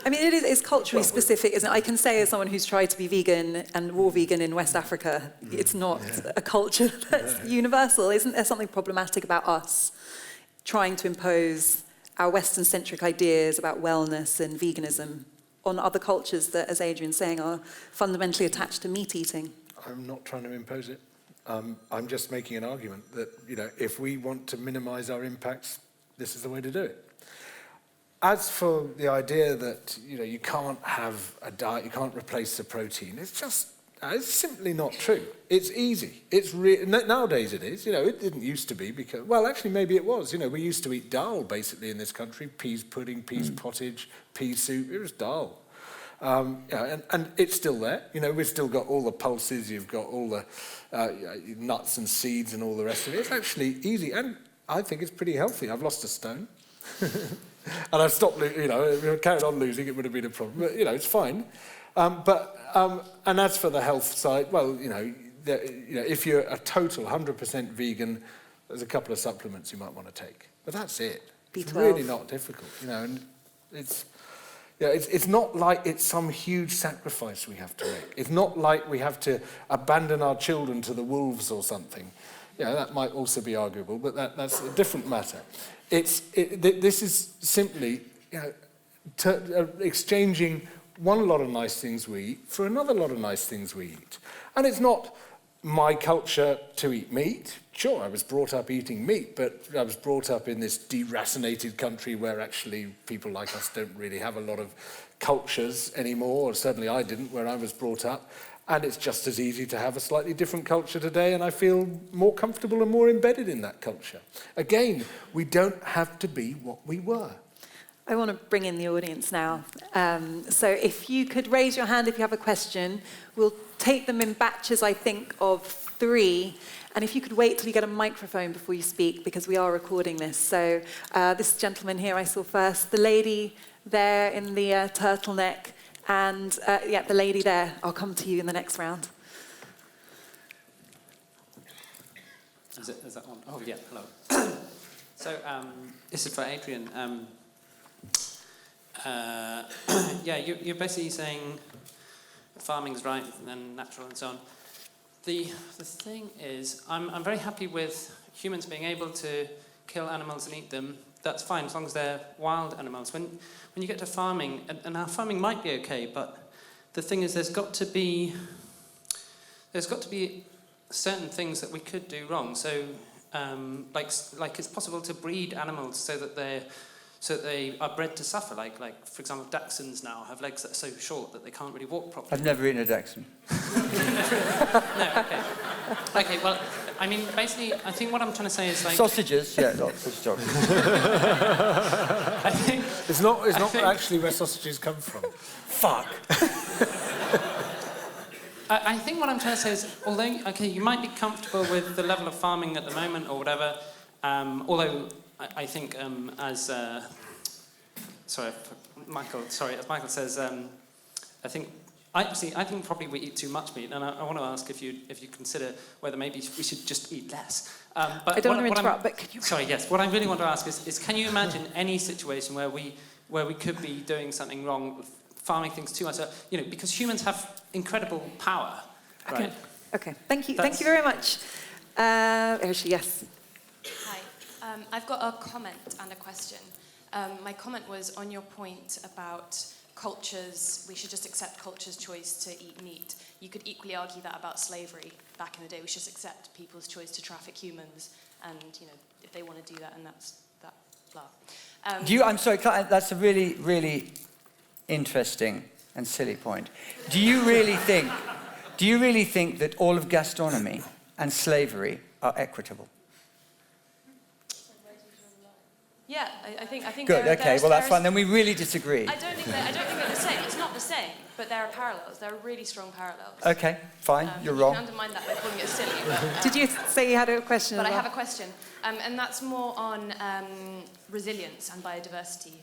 I mean, it's culturally specific, isn't it? I can say as someone who's tried to be vegan and raw vegan in West Africa, it's not a culture that's universal. Isn't there something problematic about us trying to impose our Western-centric ideas about wellness and veganism on other cultures that, as Adrian's saying, are fundamentally attached to meat eating? I'm not trying to impose it. I'm just making an argument that, if we want to minimize our impacts, this is the way to do it. As for the idea that, you can't have a diet, you can't replace the protein, it's simply not true. It's easy. Nowadays it is. It didn't used to be because, well, actually maybe it was. We used to eat dal basically in this country, peas pudding, peas pottage, pea soup. It was dal. And it's still there. We've still got all the pulses, you've got all the nuts and seeds and all the rest of it. It's actually easy, and I think it's pretty healthy. I've lost a stone. And I've stopped, if I carried on losing, it would have been a problem. But, it's fine. And as for the health side, well, if you're a total 100% vegan, there's a couple of supplements you might want to take. But that's it. B12. It's really not difficult, and it's not like it's some huge sacrifice we have to make. It's not like we have to abandon our children to the wolves or something. That might also be arguable, but that's a different matter. This is simply exchanging one lot of nice things we eat for another lot of nice things we eat. And it's not my culture to eat meat. Sure, I was brought up eating meat, but I was brought up in this deracinated country where actually people like us don't really have a lot of cultures anymore, or certainly I didn't where I was brought up. And it's just as easy to have a slightly different culture today, and I feel more comfortable and more embedded in that culture. Again, we don't have to be what we were. I want to bring in the audience now. So if you could raise your hand if you have a question. We'll take them in batches, I think, of 3. And if you could wait till you get a microphone before you speak, because we are recording this. So this gentleman here I saw first, the lady there in the turtleneck, and the lady there. I'll come to you in the next round. Is that on? Oh, yeah, hello. So this is for Adrian. You're basically saying farming's right and natural and so on. The thing is, I'm very happy with humans being able to kill animals and eat them. That's fine as long as they're wild animals. When you get to farming, and our farming might be okay, but the thing is, there's got to be certain things that we could do wrong. So, like it's possible to breed animals so that they are bred to suffer. Like for example, dachshunds now have legs that are so short that they can't really walk properly. I've never eaten a dachshund. No, okay. Okay, well, I mean, basically, I think what I'm trying to say is like... Sausages, yeah, lots of stuff. I think... It's not actually where sausages come from. Fuck. I think what I'm trying to say is, although, okay, you might be comfortable with the level of farming at the moment or whatever, although I think as Michael says, I think probably we eat too much meat, and I want to ask if you consider whether maybe we should just eat less. But I don't want to interrupt, but can you... Sorry, yes. What I really want to ask is can you imagine any situation where we could be doing something wrong, farming things too much? Because humans have incredible power, right? Okay. Thank you. Thank you very much. Yes. Hi. I've got a comment and a question. My comment was on your point about cultures, we should just accept culture's choice to eat meat. You could equally argue that about slavery back in the day. We should just accept people's choice to traffic humans, and if they want to do that, and that's that, blah. I'm sorry, that's a really, really interesting and silly point. Do you really think that all of gastronomy and slavery are equitable? Yeah, I think. Good. Okay. Well, that's fine. Then we really disagree. I don't think they're the same. It's not the same, but there are parallels. There are really strong parallels. Okay. Fine. You're wrong. You can undermine that by calling it silly. Did you say you had a question? But I have a question, and that's more on resilience and biodiversity,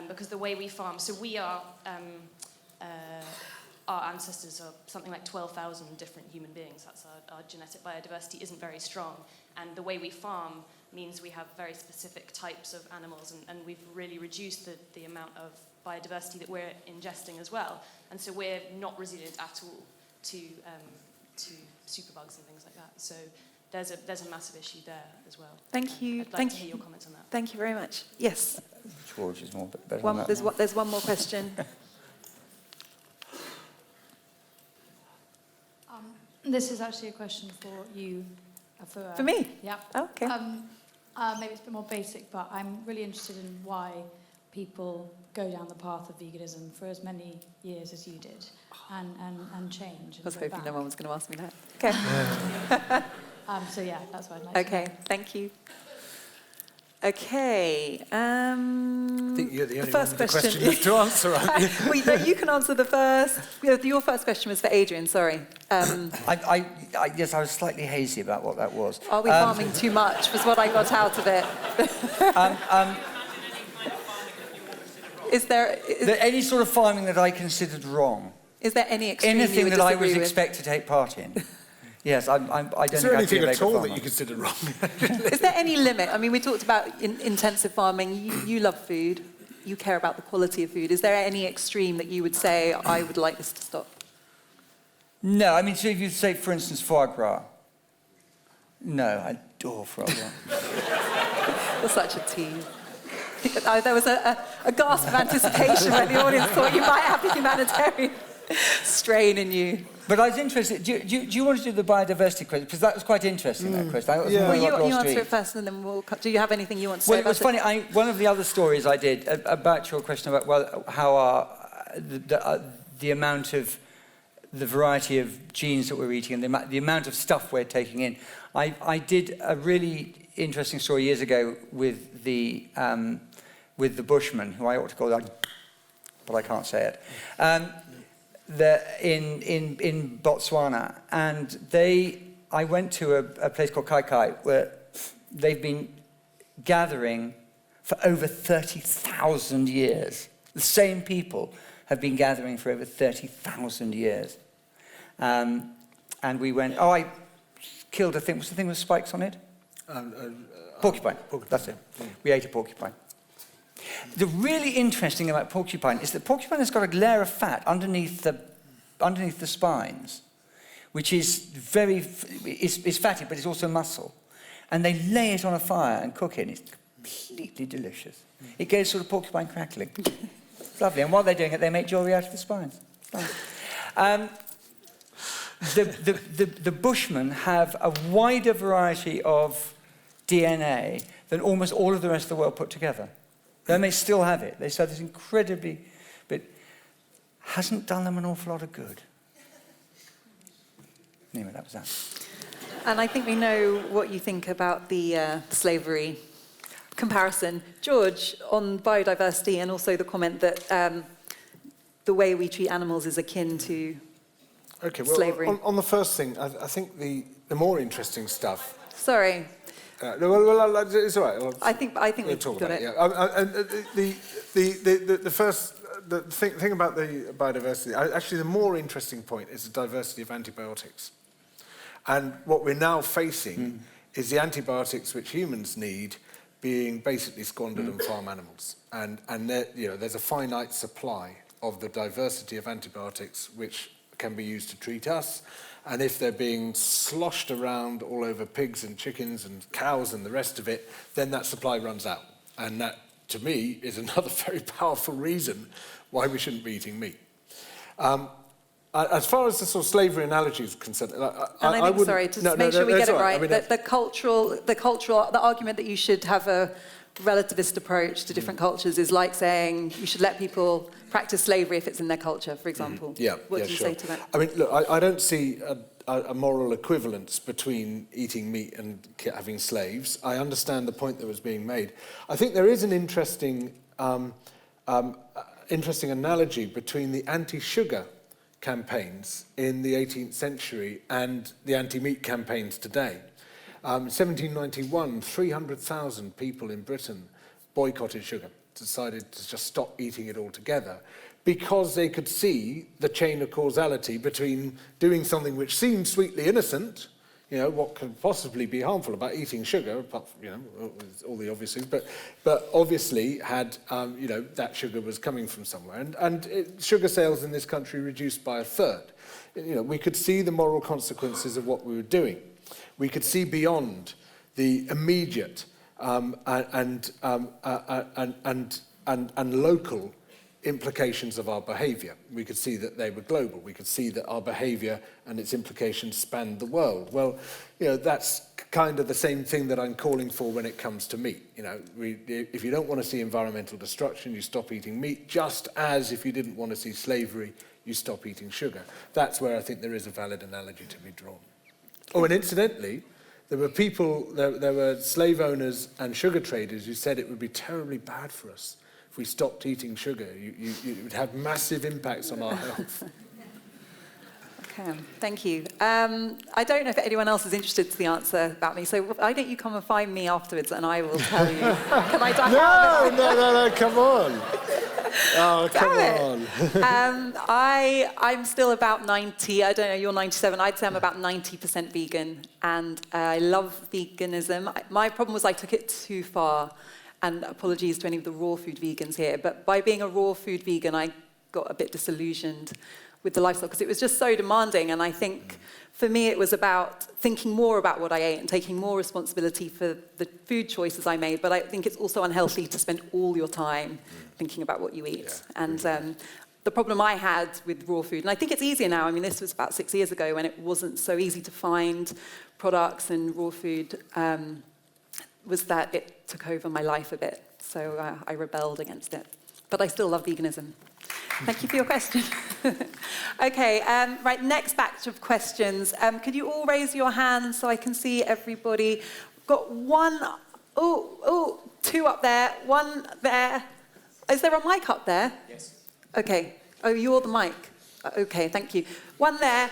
because the way we farm. So we are. Our ancestors are something like 12,000 different human beings. That's our genetic biodiversity isn't very strong, and the way we farm means we have very specific types of animals, and we've really reduced the amount of biodiversity that we're ingesting as well. And so we're not resilient at all to superbugs and things like that. So there's a massive issue there as well. Thank you. I'd like to hear your comments on that. Thank you very much. Yes. George is more better than that. There's one more question. This is actually a question for you. For me? Yeah. Okay. Maybe it's a bit more basic, but I'm really interested in why people go down the path of veganism for as many years as you did, and change. I was hoping no one was going to ask me that. Okay. So yeah, that's what I'd like to know. Thank you. Okay. I think you're the only first one with question. the question left to answer, aren't you? Well, no, you can answer the first. Your first question was for Adrian, sorry. Yes, I was slightly hazy about what that was. Are we farming too much, was what I got out of it. Is there any sort of farming that I considered wrong? Is there any extreme Anything you would that I was disagree with? expected to take part in? Yes, I don't Is there think anything I'd be a at all farmer. that you considered wrong? Is there any limit? I mean, we talked about intensive farming. You love food. You care about the quality of food. Is there any extreme that you would say, I would like this to stop? No, I mean, so if you say, for instance, foie gras. No, I adore foie gras. You're such a tease. There was a gasp of anticipation when the audience thought you might have the humanitarian strain in you. But I was interested, do you want to do the biodiversity question? Because that was quite interesting, that question. Well, you answer it first and then we'll... Do you have anything you want to say about it? Well, it was funny. One of the other stories I did about your question about, how the amount of... the variety of genes that we're eating and the amount of stuff we're taking in. I did a really interesting story years ago with the Bushman, who I ought to call that, but I can't say it. In Botswana, and I went to a place called Kai Kai, where they've been gathering for over 30,000 years. The same people have been gathering for over 30,000 years. And we went, I killed a thing. What's the thing with spikes on it? Porcupine. That's it. We ate a porcupine. The really interesting thing about porcupine is that porcupine has got a layer of fat underneath the spines, which is is fatty, but it's also muscle. And they lay it on a fire and cook it, and it's completely delicious. It goes sort of porcupine crackling. It's lovely. And while they're doing it, they make jewelry out of the spines. The Bushmen have a wider variety of DNA than almost all of the rest of the world put together. They may still have it. They said it's incredibly, but hasn't done them an awful lot of good. Anyway, that was that. And I think we know what you think about the slavery comparison. George, on biodiversity and also the comment that the way we treat animals is akin to slavery. On the first thing, I think the more interesting stuff... Sorry. It's all right. I think we've talk got about it. The thing about the biodiversity, actually the more interesting point is the diversity of antibiotics. And what we're now facing is the antibiotics which humans need being basically squandered on farm animals. And there's a finite supply of the diversity of antibiotics which can be used to treat us. And if they're being sloshed around all over pigs and chickens and cows and the rest of it, then that supply runs out. And that to me, is another very powerful reason why we shouldn't be eating meat. As far as the sort of slavery analogy is concerned, I think, sorry, to make sure we get it right, I mean, the argument that you should have a relativist approach to different cultures is like saying you should let people practice slavery if it's in their culture, for example. What do you say to that? I mean, look, I don't see a moral equivalence between eating meat and having slaves. I understand the point that was being made. I think there is an interesting analogy between the anti-sugar campaigns in the 18th century and the anti-meat campaigns today. 1791, 300,000 people in Britain boycotted sugar, decided to just stop eating it altogether, because they could see the chain of causality between doing something which seemed sweetly innocent, you know, what could possibly be harmful about eating sugar, apart from, you know, all the obvious things, but obviously had, you know, that sugar was coming from somewhere. And sugar sales in this country reduced by a third. You know, we could see the moral consequences of what we were doing. We could see beyond the immediate and local implications of our behaviour. We could see that they were global. We could see that our behaviour and its implications spanned the world. Well, you know, that's kind of the same thing that I'm calling for when it comes to meat. You know, if you don't want to see environmental destruction, you stop eating meat, just as if you didn't want to see slavery, you stop eating sugar. That's where I think there is a valid analogy to be drawn. Oh, and incidentally, there were slave owners and sugar traders who said it would be terribly bad for us if we stopped eating sugar. It would have massive impacts on our health. Okay, thank you. I don't know if anyone else is interested to the answer about me, so why don't you come and find me afterwards and I will tell you. Can I die? No, come on. Oh, come on. I'm still about 90. I don't know, you're 97. I'd say I'm about 90% vegan, and I love veganism. My problem was I took it too far, and apologies to any of the raw food vegans here, but by being a raw food vegan, I got a bit disillusioned with the lifestyle because it was just so demanding, and I think for me it was about thinking more about what I ate and taking more responsibility for the food choices I made, but I think it's also unhealthy to spend all your time thinking about what you eat. Yeah. And the problem I had with raw food, and I think it's easier now, I mean this was about 6 years ago when it wasn't so easy to find products and raw food, was that it took over my life a bit, so I rebelled against it. But I still love veganism. Thank you for your question. Okay, right, next batch of questions. Could you all raise your hands so I can see everybody? Got one, two up there, one there. Is there a mic up there? Yes. Okay, oh, you're the mic. Okay, thank you. One there,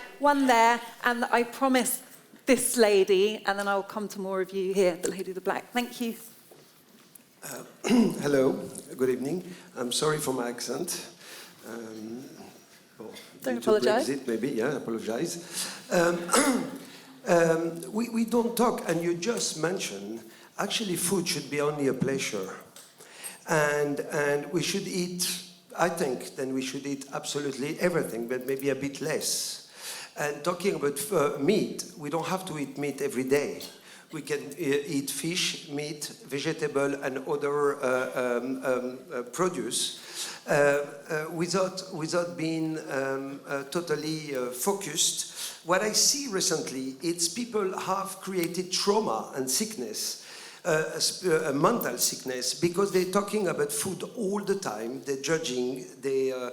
and I promise this lady, and then I'll come to more of you here, the lady with the black. Thank you. Hello, good evening. I'm sorry for my accent. Don't apologise. Brexit, maybe, yeah, apologise. We don't talk, and you just mentioned, actually food should be only a pleasure. And we should eat, I think, then we should eat absolutely everything, but maybe a bit less. And talking about meat, we don't have to eat meat every day. We can eat fish, meat, vegetable, and other produce without being totally focused. What I see recently, it's people have created trauma and sickness, mental sickness, because they're talking about food all the time. They're judging, they're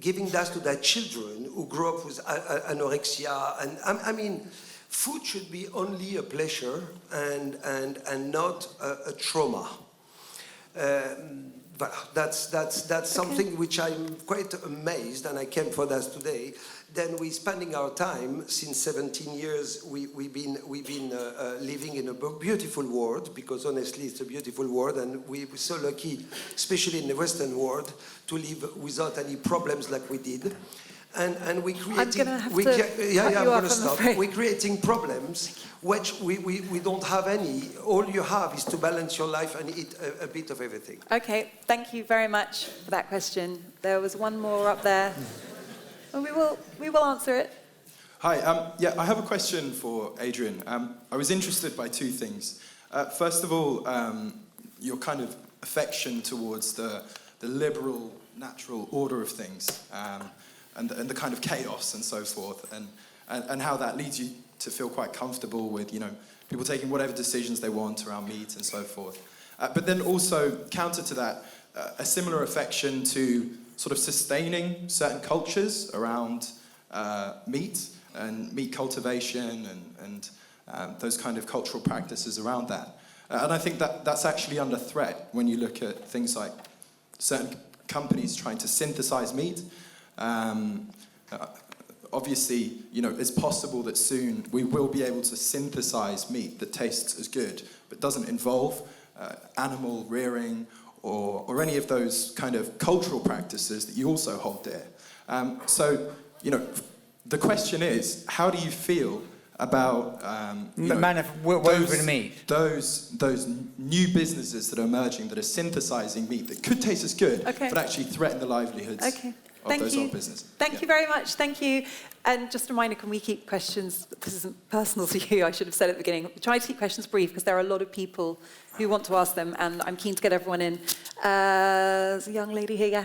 giving that to their children who grow up with anorexia. And I mean, food should be only a pleasure and not a trauma. That's something which I'm quite amazed, and I came for that today. Then we're spending our time since 17 years. We've been living in a beautiful world, because honestly it's a beautiful world, and we're so lucky, especially in the Western world, to live without any problems like we did. And we're creating. I'm gonna stop. We're creating problems which we don't have any. All you have is to balance your life and eat a bit of everything. Okay, thank you very much for that question. There was one more up there. Well, we will answer it. Hi, I have a question for Adrian. I was interested by two things. First of all, your kind of affection towards the liberal, natural order of things, and the kind of chaos and so forth, and how that leads you to feel quite comfortable with, people taking whatever decisions they want around meat and so forth. But then also, counter to that, a similar affection to sort of sustaining certain cultures around meat and meat cultivation and those kind of cultural practices around that. And I think that's actually under threat when you look at things like certain companies trying to synthesize meat. Obviously, it's possible that soon we will be able to synthesize meat that tastes as good, but doesn't involve animal rearing or any of those kind of cultural practices that you also hold dear. So, the question is, how do you feel about woven meat? Those new businesses that are emerging that are synthesizing meat that could taste as good, but actually threaten the livelihoods of those old businesses. Thank you very much. Thank you. And just a reminder, can we keep questions, this isn't personal to you, I should have said at the beginning, try to keep questions brief because there are a lot of people who want to ask them and I'm keen to get everyone in. There's a young lady here, yeah.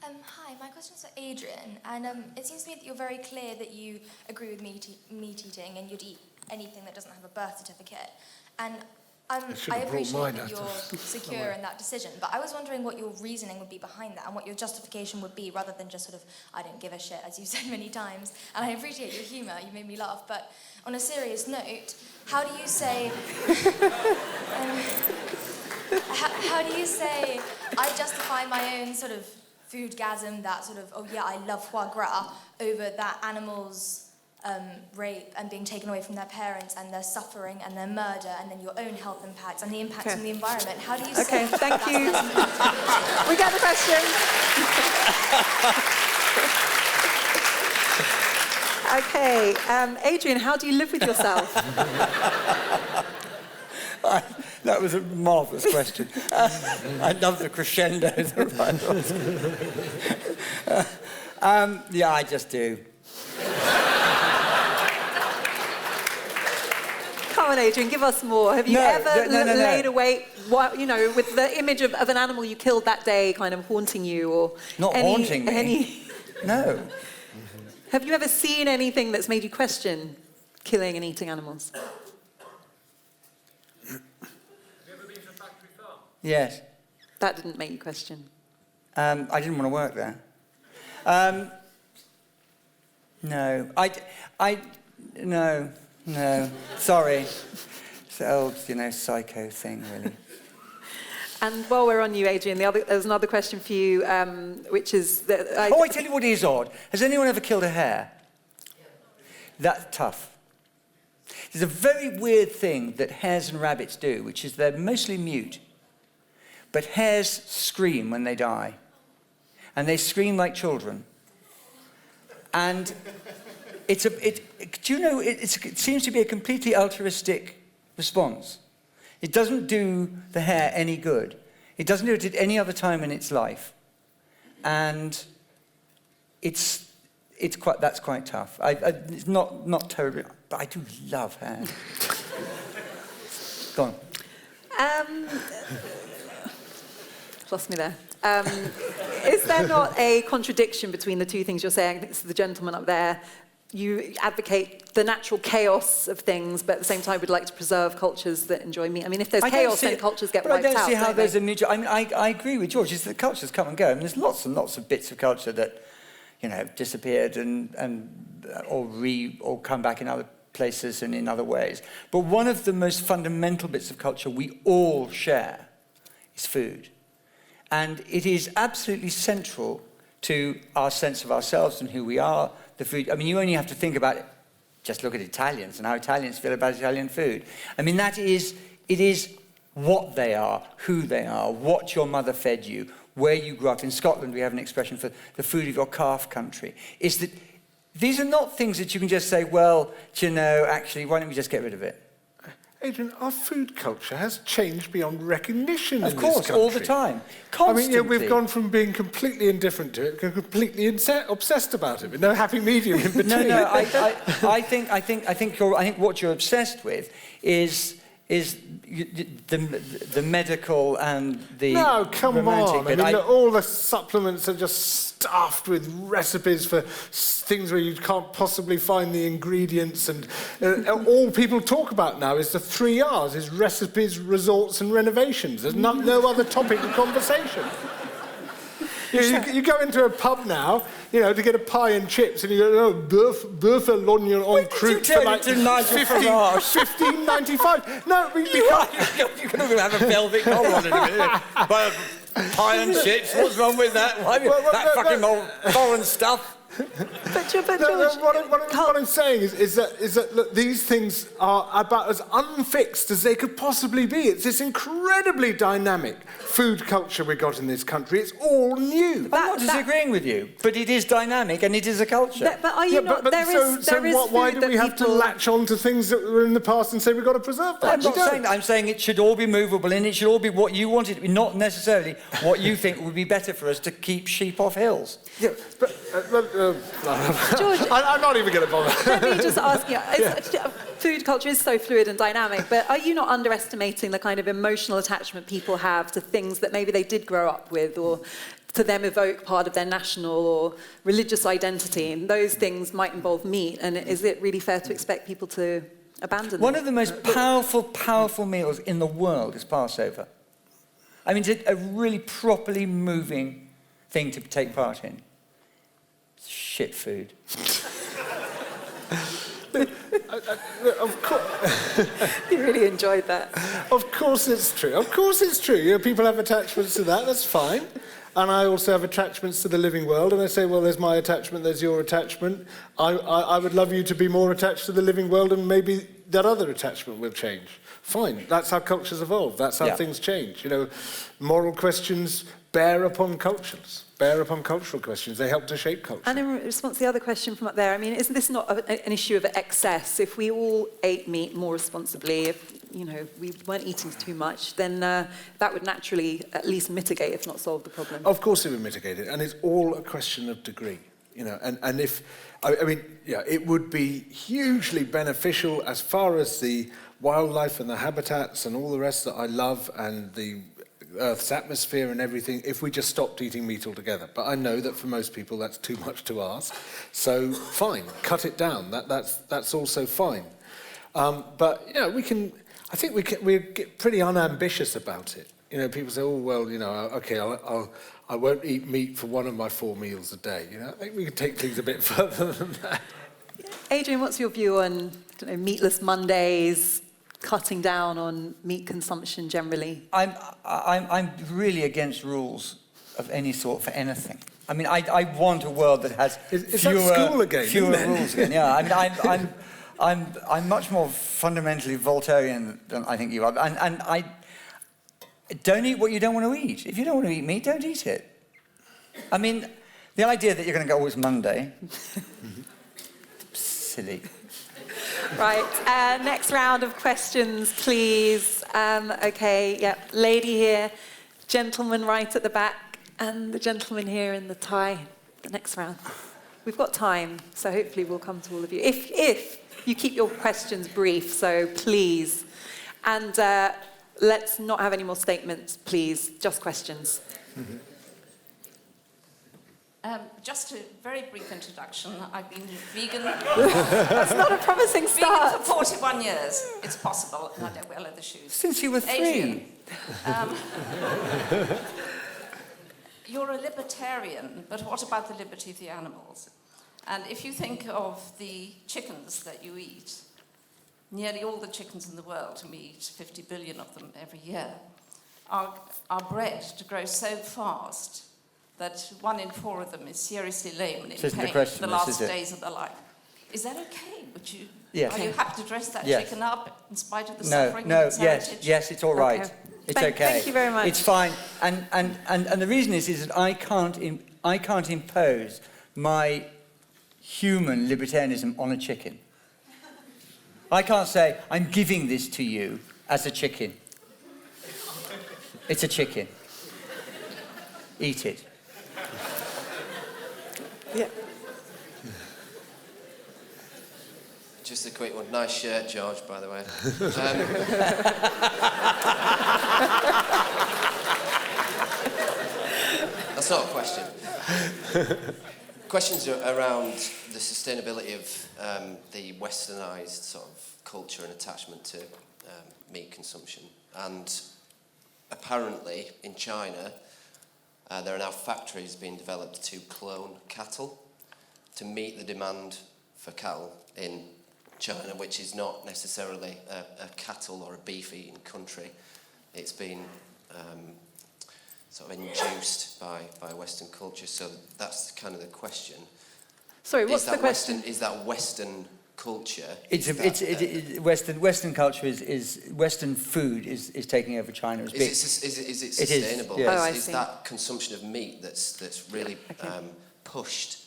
Hi, my question's for Adrian, and it seems to me that you're very clear that you agree with meat eating and you'd eat anything that doesn't have a birth certificate. And I appreciate that you're secure in that decision, but I was wondering what your reasoning would be behind that and what your justification would be, rather than just sort of, I don't give a shit, as you've said many times. And I appreciate your humour, you made me laugh, but on a serious note, how do you say... how do you say, I justify my own sort of foodgasm, that sort of, oh yeah, I love foie gras, over that animals... rape and being taken away from their parents and their suffering and their murder and then your own health impacts and the impacts on the environment. How do you say... Okay, thank you. We got the question. Okay, Adrian, how do you live with yourself? That was a marvellous question. I love the crescendo. Yeah, I just do. Come on, Adrian, give us more. Have you ever laid awake, with the image of an animal you killed that day kind of haunting you? Or not haunting me. No. Have you ever seen anything that's made you question killing and eating animals? Have you ever been to a factory farm? Yes. That didn't make you question? I didn't want to work there. No. No, sorry. It's the old, psycho thing, really. And while we're on you, Adrian, there's another question for you, which is... I tell you what is odd. Has anyone ever killed a hare? That's tough. There's a very weird thing that hares and rabbits do, which is they're mostly mute. But hares scream when they die. And they scream like children. And... it seems to be a completely altruistic response. It doesn't do the hare any good. It doesn't do it at any other time in its life. And that's quite tough. It's not terribly, but I do love hares. Go on. Lost me there. Is there not a contradiction between the two things you're saying? I think this is the gentleman up there. You advocate the natural chaos of things, but at the same time would like to preserve cultures that enjoy meat. I mean, if there's chaos, then cultures get wiped out. I don't see how there's a mutual... I agree with George. It's that cultures come and go. I mean, there's lots and lots of bits of culture that, disappeared or come back in other places and in other ways. But one of the most fundamental bits of culture we all share is food. And it is absolutely central to our sense of ourselves and who we are, the food. I mean, you only have to think about it. Just look at Italians and how Italians feel about Italian food. I mean, it is what they are, who they are, what your mother fed you, where you grew up. In Scotland, we have an expression for the food of your calf country. Is that these are not things that you can just say, well, actually, why don't we just get rid of it? Adrian, our food culture has changed beyond recognition in this country. Of course, all the time. Constantly. I mean, we've gone from being completely indifferent to it to completely obsessed about it, with no happy medium in between. No, I think what you're obsessed with is is the medical and the No, come romantic on. I bit. mean, look, all the supplements are just stuffed with recipes for things where you can't possibly find the ingredients. And all people talk about now is the 3 R's, is recipes, resorts and renovations. There's no other topic of conversation. You go into a pub now, you know, to get a pie and chips, and you go, oh, beurre à l'oignon en croûte for like $15.95. No, You're going to have a velvet collar on in a minute. But pie and chips, what's wrong with that? That fucking old foreign stuff. But George, what I'm saying is that look, these things are about as unfixed as they could possibly be. It's this incredibly dynamic food culture we got in this country. It's all new. I'm not disagreeing with you, but it is dynamic and it is a culture. But are you not? Why do we have to latch on to things that were in the past and say we've got to preserve that? I'm not saying that. I'm saying it should all be movable and it should all be what you want it to be, not necessarily what you think would be better for us to keep sheep off hills. Yeah, but George, I'm not even going to bother. let me just ask you, food culture is so fluid and dynamic, but are you not underestimating the kind of emotional attachment people have to things that maybe they did grow up with, or to them evoke part of their national or religious identity, and those things might involve meat, and is it really fair to expect people to abandon them? One of the most powerful meals in the world is Passover. I mean, it's a really properly moving thing to take part in. Shit food. Of course. You really enjoyed that. Of course it's true. Of course it's true. You know, people have attachments to that. That's fine. And I also have attachments to the living world. And I say, well, there's my attachment, there's your attachment. I would love you to be more attached to the living world, and maybe that other attachment will change. Fine. That's how cultures evolve. That's how things change. You know, moral questions bear upon cultures. Bear upon cultural questions. They help to shape culture. And in response to the other question from up there, I mean, isn't this not an issue of excess? If we all ate meat more responsibly, if, you know, we weren't eating too much, then that would naturally at least mitigate, if not solve the problem. Of course it would mitigate it, and it's all a question of degree. You know, and if, I mean, yeah, it would be hugely beneficial as far as the wildlife and the habitats and all the rest that I love, and the Earth's atmosphere and everything, if we just stopped eating meat altogether. But I know that for most people that's too much to ask. So fine, cut it down. That's also fine. But you know, I think we get pretty unambitious about it. You know, people say, oh well, you know, okay, I won't eat meat for one of my 4 meals a day. You know, I think we could take things a bit further than that. Adrian, what's your view on, I don't know, meatless Mondays, cutting down on meat consumption generally? I'm really against rules of any sort for anything. I mean, I want a world that has fewer rules again. Yeah, I mean, I'm much more fundamentally Voltairean than I think you are, and I don't eat what you don't want to eat. If you don't want to eat meat, don't eat it. I mean, the idea that you're going to go, oh, it's Monday, silly. Right, next round of questions, please. Okay, yeah, lady here, gentleman right at the back, and the gentleman here in the tie, the next round. We've got time, so hopefully we'll come to all of you. If you keep your questions brief, so please. And let's not have any more statements, please, just questions. Mm-hmm. Just a very brief introduction. I've been vegan. That's not a promising start. Vegan for 41 years. It's possible, and I don't wear leather shoes. Since you were 3. Adrian, you're a libertarian, but what about the liberty of the animals? And if you think of the chickens that you eat, nearly all the chickens in the world, and we eat 50 billion of them every year, are bred to grow so fast that 1 in 4 of them is seriously lame and in pain for the last days of their life. Is that okay? Yes. Are you happy to dress that chicken up in spite of the No, suffering of its heritage? yes, it's all right. Okay. It's okay. Thank you very much. It's fine. And the reason is that I can't impose my human libertarianism on a chicken. I can't say, I'm giving this to you as a chicken. It's a chicken. Eat it. Yeah. Just a quick one. Nice shirt, George, by the way. That's not a question. Questions are around the sustainability of the westernised sort of culture and attachment to meat consumption. And apparently, in China, there are now factories being developed to clone cattle to meet the demand for cattle in China, which is not necessarily a cattle or a beef-eating country. It's been sort of induced by Western culture. So that's kind of the question. Sorry, what's the question? Is that Western culture? Western culture is Western food is taking over China. Is it sustainable? Yes. Oh, I is see. that consumption of meat that's really pushed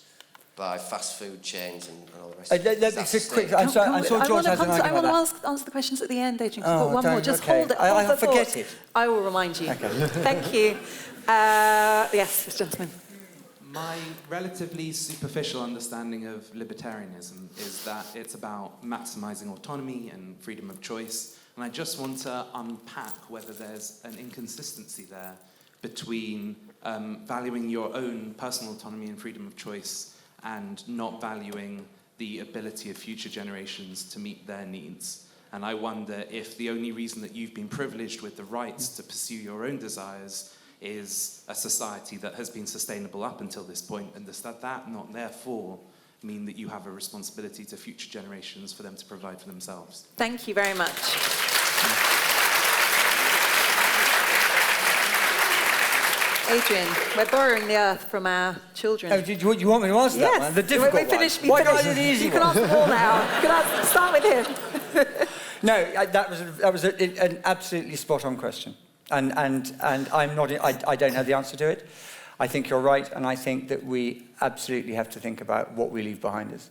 by fast food chains and all the rest of it? That's a quick. I'm sure George has an argument I want about to answer the questions at the end, Adrian. Oh, One more. Just okay. hold it. I'll hold the forget thought. it. I will remind you. Okay. Thank you. Yes, this gentleman. My relatively superficial understanding of libertarianism is that it's about maximising autonomy and freedom of choice. And I just want to unpack whether there's an inconsistency there between valuing your own personal autonomy and freedom of choice and not valuing the ability of future generations to meet their needs. And I wonder if the only reason that you've been privileged with the rights to pursue your own desires is a society that has been sustainable up until this point, and does that not therefore mean that you have a responsibility to future generations for them to provide for themselves? Thank you very much. Adrian, we're borrowing the earth from our children. Oh, do you want me to answer that one? The difficult we finished, one. Why don't I do the easy You can one? answer them all now. You can start with him. No, that was an absolutely spot-on question, and I'm not. I don't have the answer to it. I think you're right, and I think that we absolutely have to think about what we leave behind us.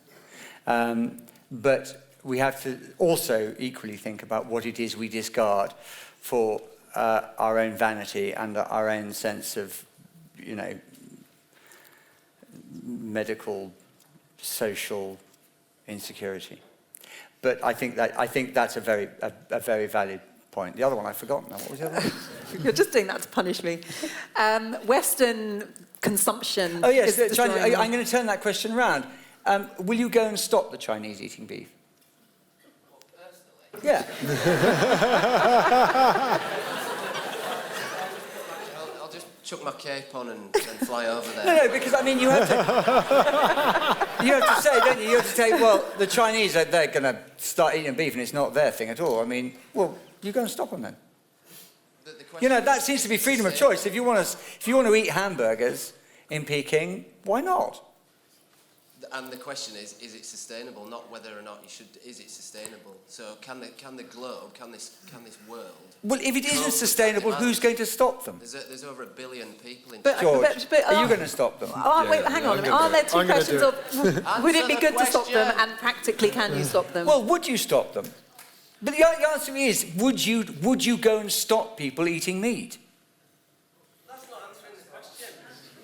But we have to also equally think about what it is we discard for our own vanity and our own sense of, medical, social insecurity. But I think that's a very valid point. The other one I've forgotten now. What was the other one? You're just doing that to punish me. Western consumption. Oh yes, is I'm going to turn that question around. Will you go and stop the Chinese eating beef? Yeah. I'll just chuck my cape on and fly over there. No, because I mean you have to say, don't you? You have to say, well, the Chinese they're going to start eating beef, and it's not their thing at all. I mean, well, you go and stop them then. That seems to be freedom of choice. If you want to eat hamburgers in Peking, why not? And the question is it sustainable? Not whether or not you should. Is it sustainable? So can the globe, can this world? Well, if it isn't sustainable, who's going to stop them? There's over 1 billion people in. George, are you going to stop them? Wait, hang on a minute. Are there two questions of would it be good to stop them, and practically can you stop them? Well, would you stop them? But the answer is, would you go and stop people eating meat? That's not answering the question.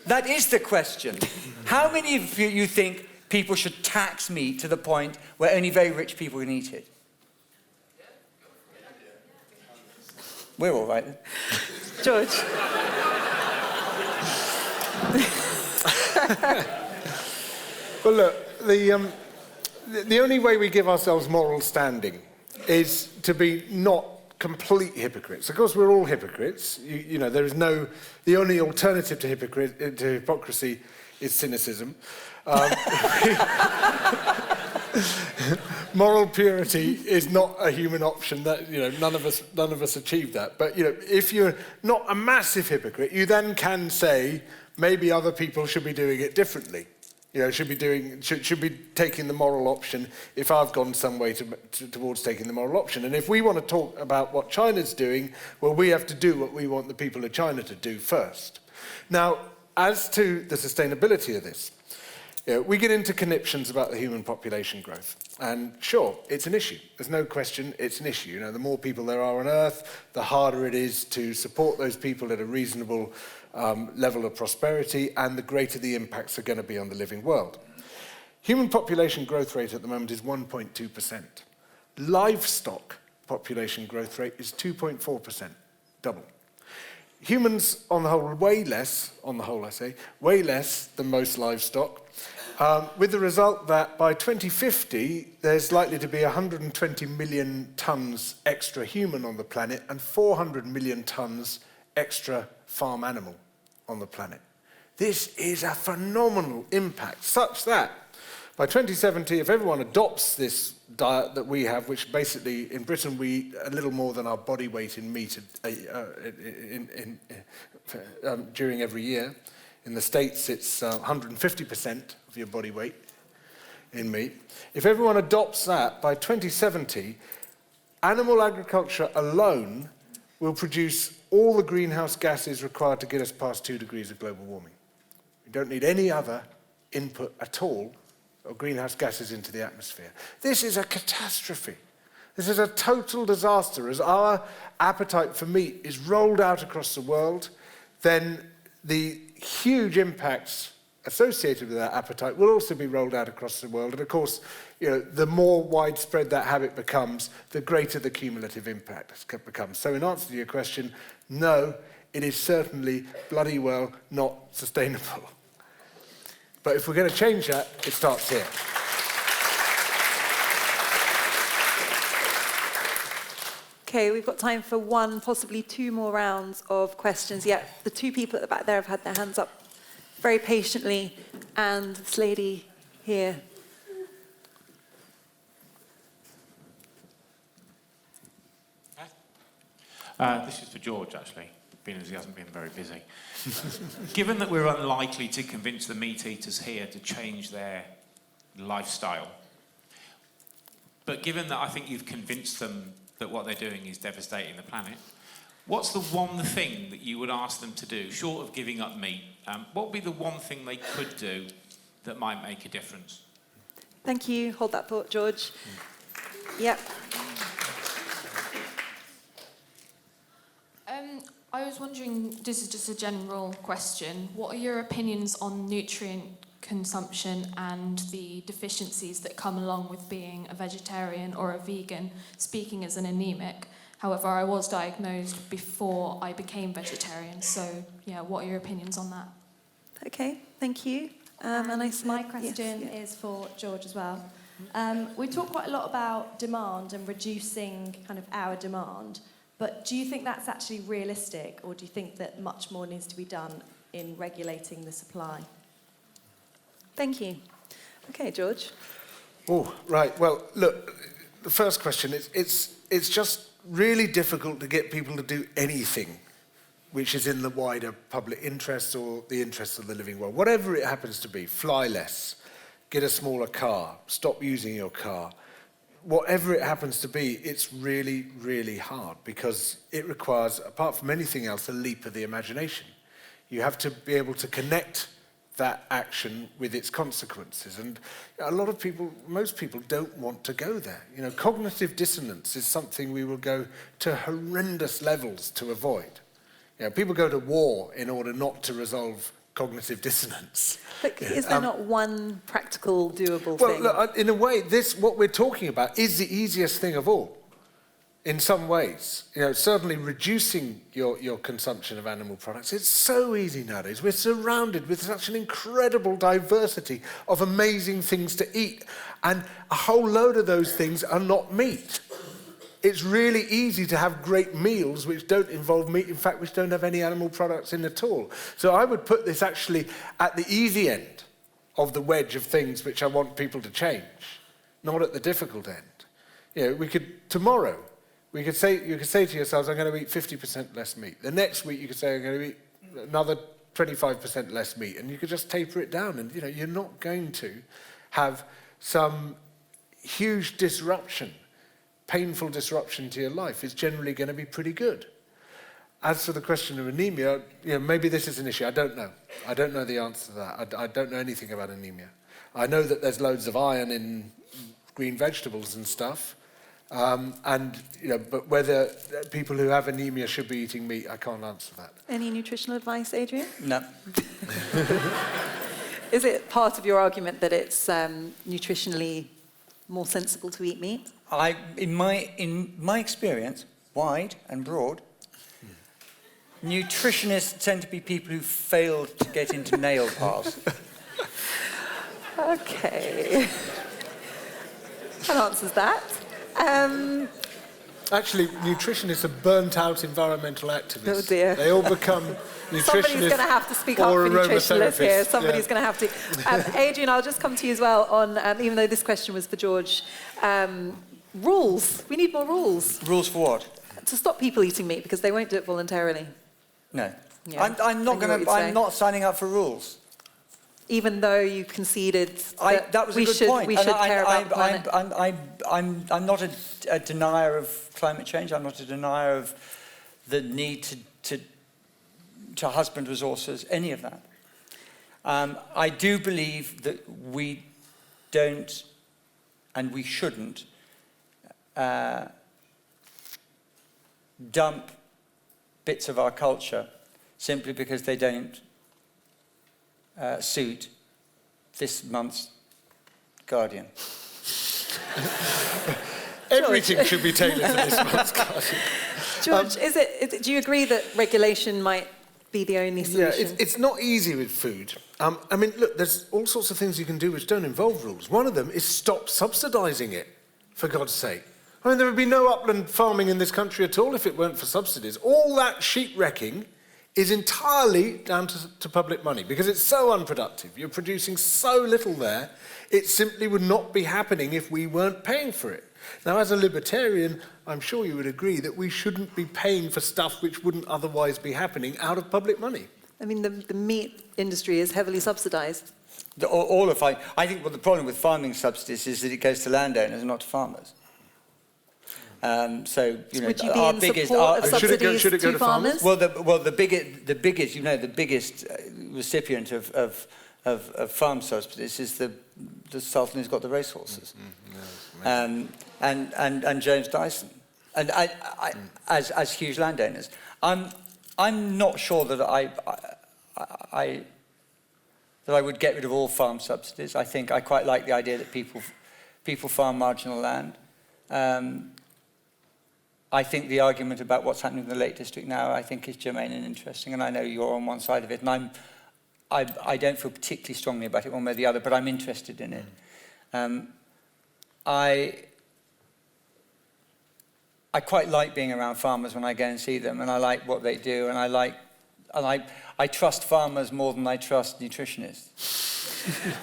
That is the question. How many of you think people should tax meat to the point where only very rich people can eat it? We're all right then. George. Well, look, the only way we give ourselves moral standing is to be not complete hypocrites. Of course, we're all hypocrites. There is the only alternative to hypocrisy is cynicism. Moral purity is not a human option. That none of us achieve that. But if you're not a massive hypocrite, you then can say maybe other people should be doing it differently. Should be taking the moral option if I've gone some way towards taking the moral option. And if we want to talk about what China's doing, well, we have to do what we want the people of China to do first. Now, as to the sustainability of this, we get into conniptions about the human population growth. And sure, it's an issue. There's no question it's an issue. The more people there are on Earth, the harder it is to support those people at a reasonable level of prosperity, and the greater the impacts are going to be on the living world. Human population growth rate at the moment is 1.2%. Livestock population growth rate is 2.4%, double. Humans, on the whole, way less than most livestock, with the result that by 2050, there's likely to be 120 million tons extra human on the planet and 400 million tons extra farm animal on the planet. This is a phenomenal impact, such that by 2070, if everyone adopts this diet that we have, which basically in Britain we eat a little more than our body weight in meat during every year. In the States, it's 150% of your body weight in meat. If everyone adopts that, by 2070, animal agriculture alone will produce all the greenhouse gases required to get us past 2 degrees of global warming. We don't need any other input at all of greenhouse gases into the atmosphere. This is a catastrophe. This is a total disaster. As our appetite for meat is rolled out across the world, then the huge impacts associated with that appetite will also be rolled out across the world. And of course, the more widespread that habit becomes, the greater the cumulative impact becomes. So in answer to your question, no, it is certainly bloody well not sustainable. But if we're going to change that, it starts here. Okay, we've got time for one, possibly 2 more rounds of questions. Yeah, the 2 people at the back there have had their hands up very patiently, and this lady here. This is for George, actually, being as he hasn't been very busy. Given that we're unlikely to convince the meat eaters here to change their lifestyle, but given that I think you've convinced them that what they're doing is devastating the planet, what's the one thing that you would ask them to do, short of giving up meat? What would be the one thing they could do that might make a difference? Thank you. Hold that thought, George. Yep. I was wondering, this is just a general question, what are your opinions on nutrient consumption and the deficiencies that come along with being a vegetarian or a vegan, speaking as an anemic? However, I was diagnosed before I became vegetarian, so yeah, what are your opinions on that? Okay, thank you. My question is for George as well. We talk quite a lot about demand and reducing kind of our demand, but do you think that's actually realistic, or do you think that much more needs to be done in regulating the supply? Thank you. Okay, George. Oh, right. Well, look, the first question, it's just really difficult to get people to do anything which is in the wider public interest or the interests of the living world. Whatever it happens to be, fly less, get a smaller car, stop using your car. Whatever it happens to be, it's really, really hard because it requires, apart from anything else, a leap of the imagination. You have to be able to connect that action with its consequences. And a lot of people, most people don't want to go there. Cognitive dissonance is something we will go to horrendous levels to avoid. People go to war in order not to resolve cognitive dissonance. But is there not one practical, doable thing? Well, look, in a way, what we're talking about is the easiest thing of all. In some ways, certainly reducing your consumption of animal products, it's so easy nowadays. We're surrounded with such an incredible diversity of amazing things to eat, and a whole load of those things are not meat. It's really easy to have great meals which don't involve meat, in fact, which don't have any animal products in at all. So I would put this actually at the easy end of the wedge of things which I want people to change, not at the difficult end. We could say to yourselves, I'm going to eat 50% less meat. The next week you could say, I'm going to eat another 25% less meat. And you could just taper it down. And, you're not going to have some huge disruption, painful disruption to your life. It's generally going to be pretty good. As for the question of anemia, maybe this is an issue. I don't know. I don't know the answer to that. I don't know anything about anemia. I know that there's loads of iron in green vegetables and stuff. But whether people who have anemia should be eating meat, I can't answer that. Any nutritional advice, Adrian? No. Is it part of your argument that it's nutritionally more sensible to eat meat? In my experience, wide and broad, nutritionists tend to be people who failed to get into nail paths. Okay. That answers that. Actually, nutritionists are burnt-out environmental activists. Oh dear. They all become nutritionists. Somebody's going to have to speak up for nutritionists here. Somebody's going to have to. Adrian, I'll just come to you as well on, even though this question was for George, rules. We need more rules. Rules for what? To stop people eating meat, because they won't do it voluntarily. No. Yeah. I'm not signing up for rules. Even though you conceded that was a good point. We should care about the planet. I'm not a denier of climate change. I'm not a denier of the need to husband resources, any of that. I do believe that we don't and we shouldn't dump bits of our culture simply because they don't suit this month's Guardian. Everything should be tailored to this month's Guardian. George, do you agree that regulation might be the only solution? Yeah, it's not easy with food. I mean, look, there's all sorts of things you can do which don't involve rules. One of them is stop subsidising it, for God's sake. I mean, there would be no upland farming in this country at all if it weren't for subsidies. All that sheep wrecking is entirely down to public money because it's so unproductive. You're producing so little there, it simply would not be happening if we weren't paying for it. Now, as a libertarian, I'm sure you would agree that we shouldn't be paying for stuff which wouldn't otherwise be happening out of public money. I mean, the meat industry is heavily subsidised. I think the problem with farming subsidies is that it goes to landowners and not to farmers. So would you be in support of subsidies to farmers? Well, the biggest recipient of farm subsidies is the sultan who's got the racehorses, and James Dyson, and as huge landowners. I'm not sure that I would get rid of all farm subsidies. I think I quite like the idea that people farm marginal land. I think the argument about what's happening in the Lake District now, I think, is germane and interesting, and I know you're on one side of it, and I don't feel particularly strongly about it one way or the other, but I'm interested in it. I quite like being around farmers when I go and see them, and I like what they do, and I trust farmers more than I trust nutritionists.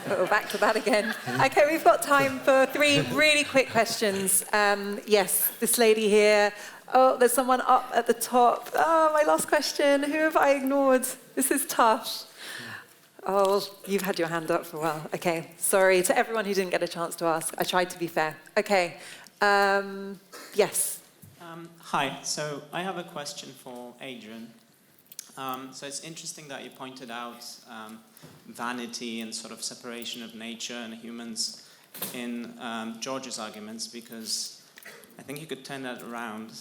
We're back to that again. Okay, we've got time for 3 really quick questions. Yes, this lady here. Oh, there's someone up at the top. Oh, my last question. Who have I ignored? This is tough. Oh, you've had your hand up for a while. Okay, sorry to everyone who didn't get a chance to ask. I tried to be fair. Okay, yes. Hi, so I have a question for Adrian. So it's interesting that you pointed out vanity and sort of separation of nature and humans in George's arguments, because I think you could turn that around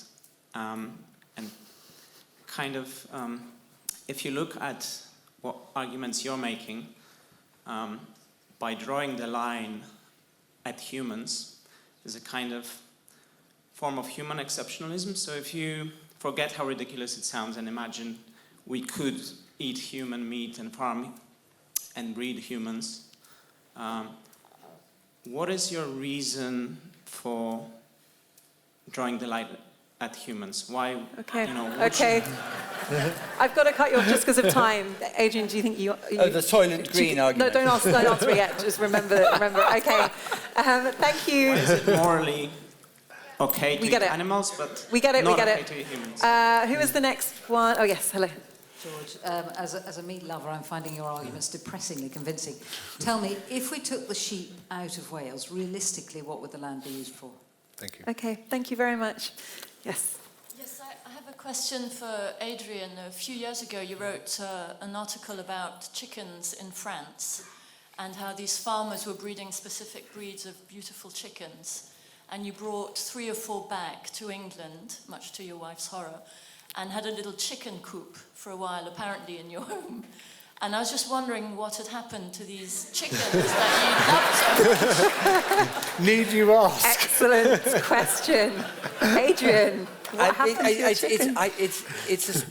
and kind of, if you look at what arguments you're making, by drawing the line at humans, is a kind of form of human exceptionalism. So if you forget how ridiculous it sounds and imagine we could eat human meat and farm and breed humans, what is your reason for drawing the line at humans? Why? Okay. Okay. I've got to cut you off just because of time. Adrian, do you think you the Soylent Green argument. No, don't answer it yet. Just remember. Okay. Thank you. Why is it morally okay to eat animals, but not okay to eat humans? Who is the next one? Oh yes. Hello. George, as a meat lover, I'm finding your arguments depressingly convincing. Tell me, if we took the sheep out of Wales, realistically, what would the land be used for? Thank you. Okay, thank you very much. Yes. Yes, I have a question for Adrian. A few years ago, you wrote an article about chickens in France and how these farmers were breeding specific breeds of beautiful chickens. And you brought 3 or 4 back to England, much to your wife's horror, and had a little chicken coop for a while, apparently in your home. And I was just wondering what had happened to these chickens that you love so much. Need you ask? Excellent question. Adrian, what happened to your chickens?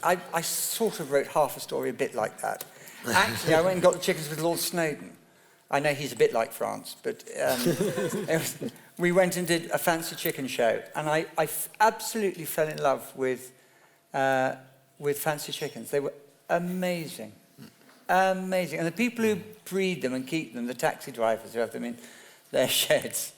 I sort of wrote half a story a bit like that. Actually, I went and got the chickens with Lord Snowdon. I know he's a bit like France, but we went and did a fancy chicken show, and I absolutely fell in love with fancy chickens. They were amazing. Amazing. And the people who breed them and keep them, the taxi drivers who have them in their sheds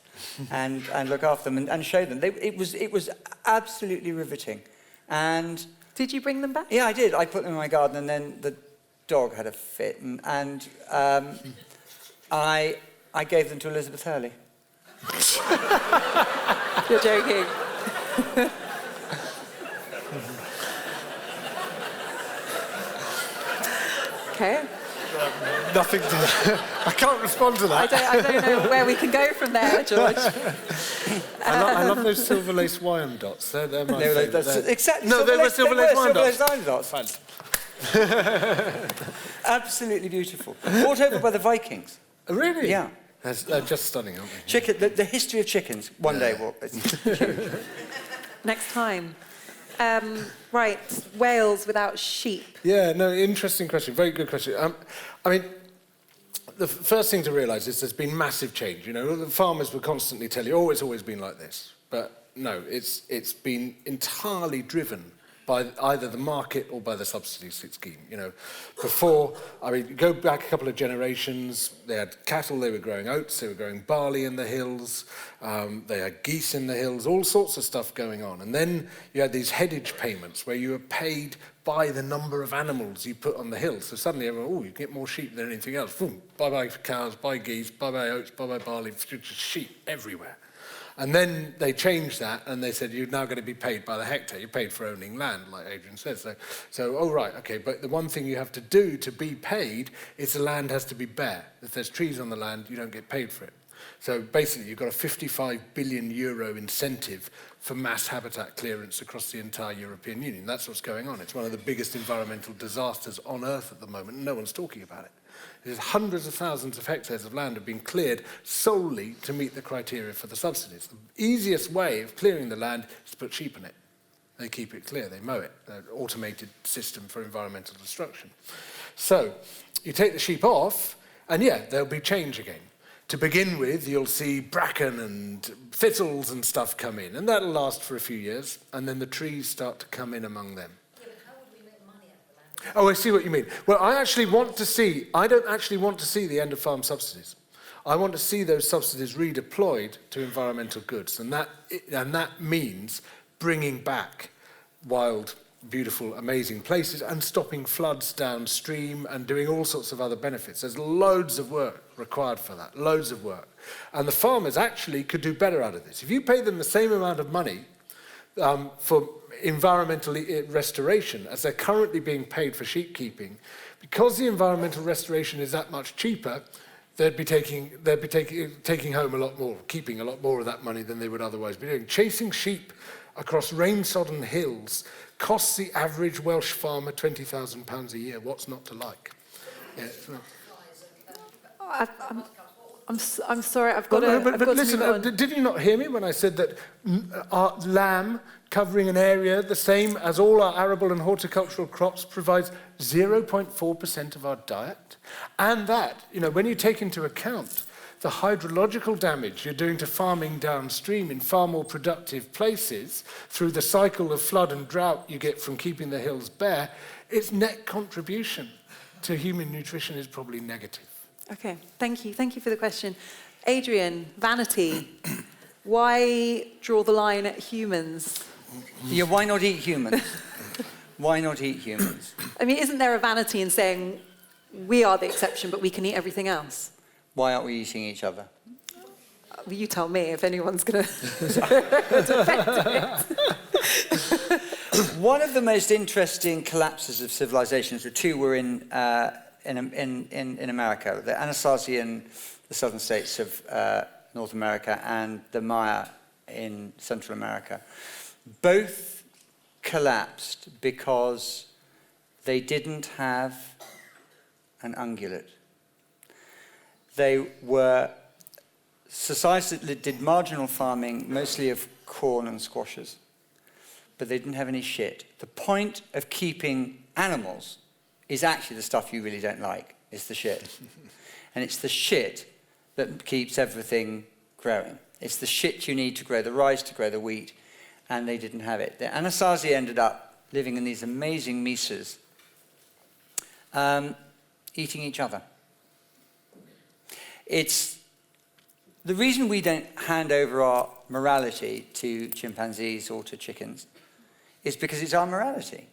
and look after them and show them, it was absolutely riveting. And did you bring them back? Yeah, I did. I put them in my garden, and then the dog had a fit, and I gave them to Elizabeth Hurley. You're joking. Okay. Nothing to... I can't respond to that. I don't know where we can go from there, George. I love those silver lace Wyandottes. They're my favourite. Exactly. No, they were silver lace Wyandottes. Absolutely beautiful. Brought over by the Vikings. Really? Yeah. They're just stunning, aren't they? Chicken. The history of chickens. One day. Next time. Right, Wales without sheep. Yeah, no, interesting question. Very good question. I mean, the first thing to realise is there's been massive change. You know, the farmers will constantly tell you, oh, it's always been like this. But no, it's been entirely driven by either the market or by the subsidy scheme. You know, before, I mean, go back a couple of generations, they had cattle, they were growing oats, they were growing barley in the hills, they had geese in the hills, all sorts of stuff going on. And then you had these headage payments where you were paid by the number of animals you put on the hill. So suddenly everyone, oh, you get more sheep than anything else. Boom, bye-bye cows, bye geese, bye-bye oats, bye-bye barley, just sheep everywhere. And then they changed that, and they said, you're now going to be paid by the hectare. You're paid for owning land, like Adrian says. So, oh, right, okay, but the one thing you have to do to be paid is the land has to be bare. If there's trees on the land, you don't get paid for it. So basically, you've got a 55 billion euro incentive for mass habitat clearance across the entire European Union. That's what's going on. It's one of the biggest environmental disasters on Earth at the moment, and no one's talking about it. There's hundreds of thousands of hectares of land have been cleared solely to meet the criteria for the subsidies. The easiest way of clearing the land is to put sheep in it. They keep it clear, they mow it. They're an automated system for environmental destruction. So you take the sheep off, and yeah, there'll be change again. To begin with, you'll see bracken and thistles and stuff come in, and that'll last for a few years, and then the trees start to come in among them. Oh, I see what you mean. Well, I don't actually want to see the end of farm subsidies. I want to see those subsidies redeployed to environmental goods, and that means bringing back wild, beautiful, amazing places and stopping floods downstream and doing all sorts of other benefits. There's loads of work required for that, loads of work. And the farmers actually could do better out of this. If you pay them the same amount of money for environmental restoration as they're currently being paid for sheep keeping, because the environmental restoration is that much cheaper, they'd be taking home a lot more, keeping a lot more of that money than they would otherwise be doing. Chasing sheep across rain-sodden hills costs the average Welsh farmer £20,000 a year. What's not to like? Yeah, I'm sorry, I've got to listen, did you not hear me when I said that our lamb covering an area the same as all our arable and horticultural crops provides 0.4% of our diet? And that, you know, when you take into account the hydrological damage you're doing to farming downstream in far more productive places through the cycle of flood and drought you get from keeping the hills bare, its net contribution to human nutrition is probably negative. Okay, thank you. Thank you for the question. Adrian, vanity. Why draw the line at humans? Yeah, why not eat humans? Why not eat humans? I mean, isn't there a vanity in saying we are the exception, but we can eat everything else? Why aren't we eating each other? Well, you tell me if anyone's going to defend it. One of the most interesting collapses of civilizations, the two were in America, the Anasazi in the southern states of North America and the Maya in Central America. Both collapsed because they didn't have and ungulate. They were societies that did marginal farming, mostly of corn and squashes, but they didn't have any shit. The point of keeping animals is actually the stuff you really don't like. It's the shit. And it's the shit that keeps everything growing. It's the shit you need to grow the rice, to grow the wheat, and they didn't have it. The Anasazi ended up living in these amazing mesas, eating each other. It's the reason we don't hand over our morality to chimpanzees or to chickens is because it's our morality.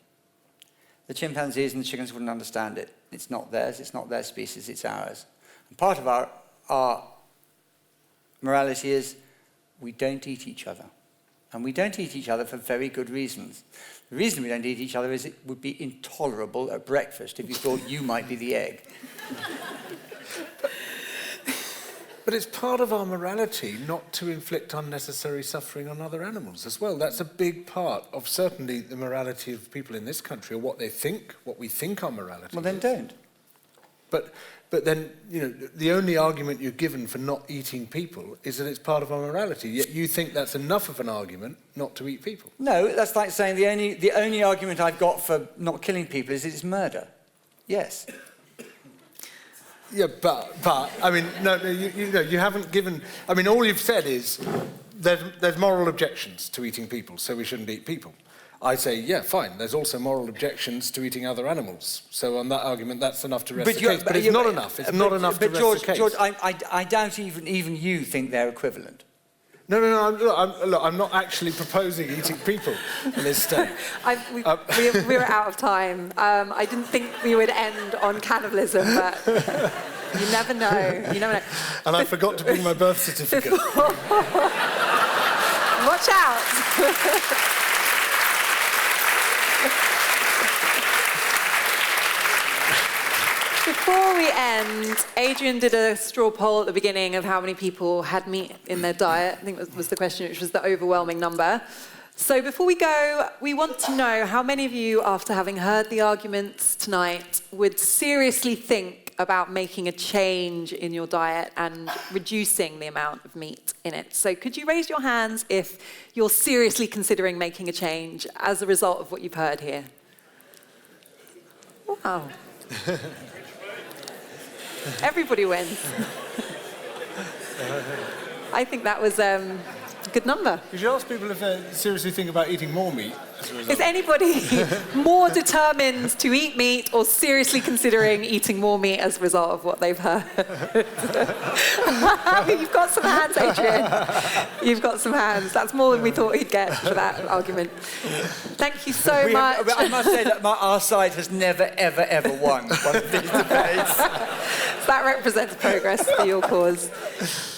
The chimpanzees and the chickens wouldn't understand it. It's not theirs, it's not their species, it's ours. And part of our morality is we don't eat each other. And we don't eat each other for very good reasons. The reason we don't eat each other is it would be intolerable at breakfast if you thought you might be the egg. But it's part of our morality not to inflict unnecessary suffering on other animals as well. That's a big part of certainly the morality of people in this country, or what they think, what we think our morality is. Well, then don't. But then, you know, the only argument you're given for not eating people is that it's part of our morality. Yet you think that's enough of an argument not to eat people. No, that's like saying the only argument I've got for not killing people is it's murder. Yes. Yeah, but I mean, no, you haven't given. I mean, all you've said is there's moral objections to eating people, so we shouldn't eat people. I say, yeah, fine. There's also moral objections to eating other animals. So on that argument, that's enough to rest the case. But it's not enough. It's not enough to rest the case. George, I doubt even you think they're equivalent. No. I'm not actually proposing eating people in this state. We were out of time. I didn't think we would end on cannibalism, but you never know. You never know. And I forgot to bring my birth certificate. Watch out. Before we end, Adrian did a straw poll at the beginning of how many people had meat in their diet. I think that was the question, which was the overwhelming number. So before we go, we want to know how many of you, after having heard the arguments tonight, would seriously think about making a change in your diet and reducing the amount of meat in it. So could you raise your hands if you're seriously considering making a change as a result of what you've heard here? Wow. Everybody wins. I think that was a good number. Could you ask people if they seriously think about eating more meat as a result? Is anybody more determined to eat meat or seriously considering eating more meat as a result of what they've heard? You've got some hands, Adrian. You've got some hands. That's more than we thought we'd get for that argument. Thank you so much. I must say that our side has never, ever won one of these debates. That represents progress for your cause.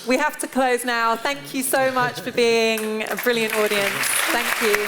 We have to close now. Thank you so much for being a brilliant audience. Thank you.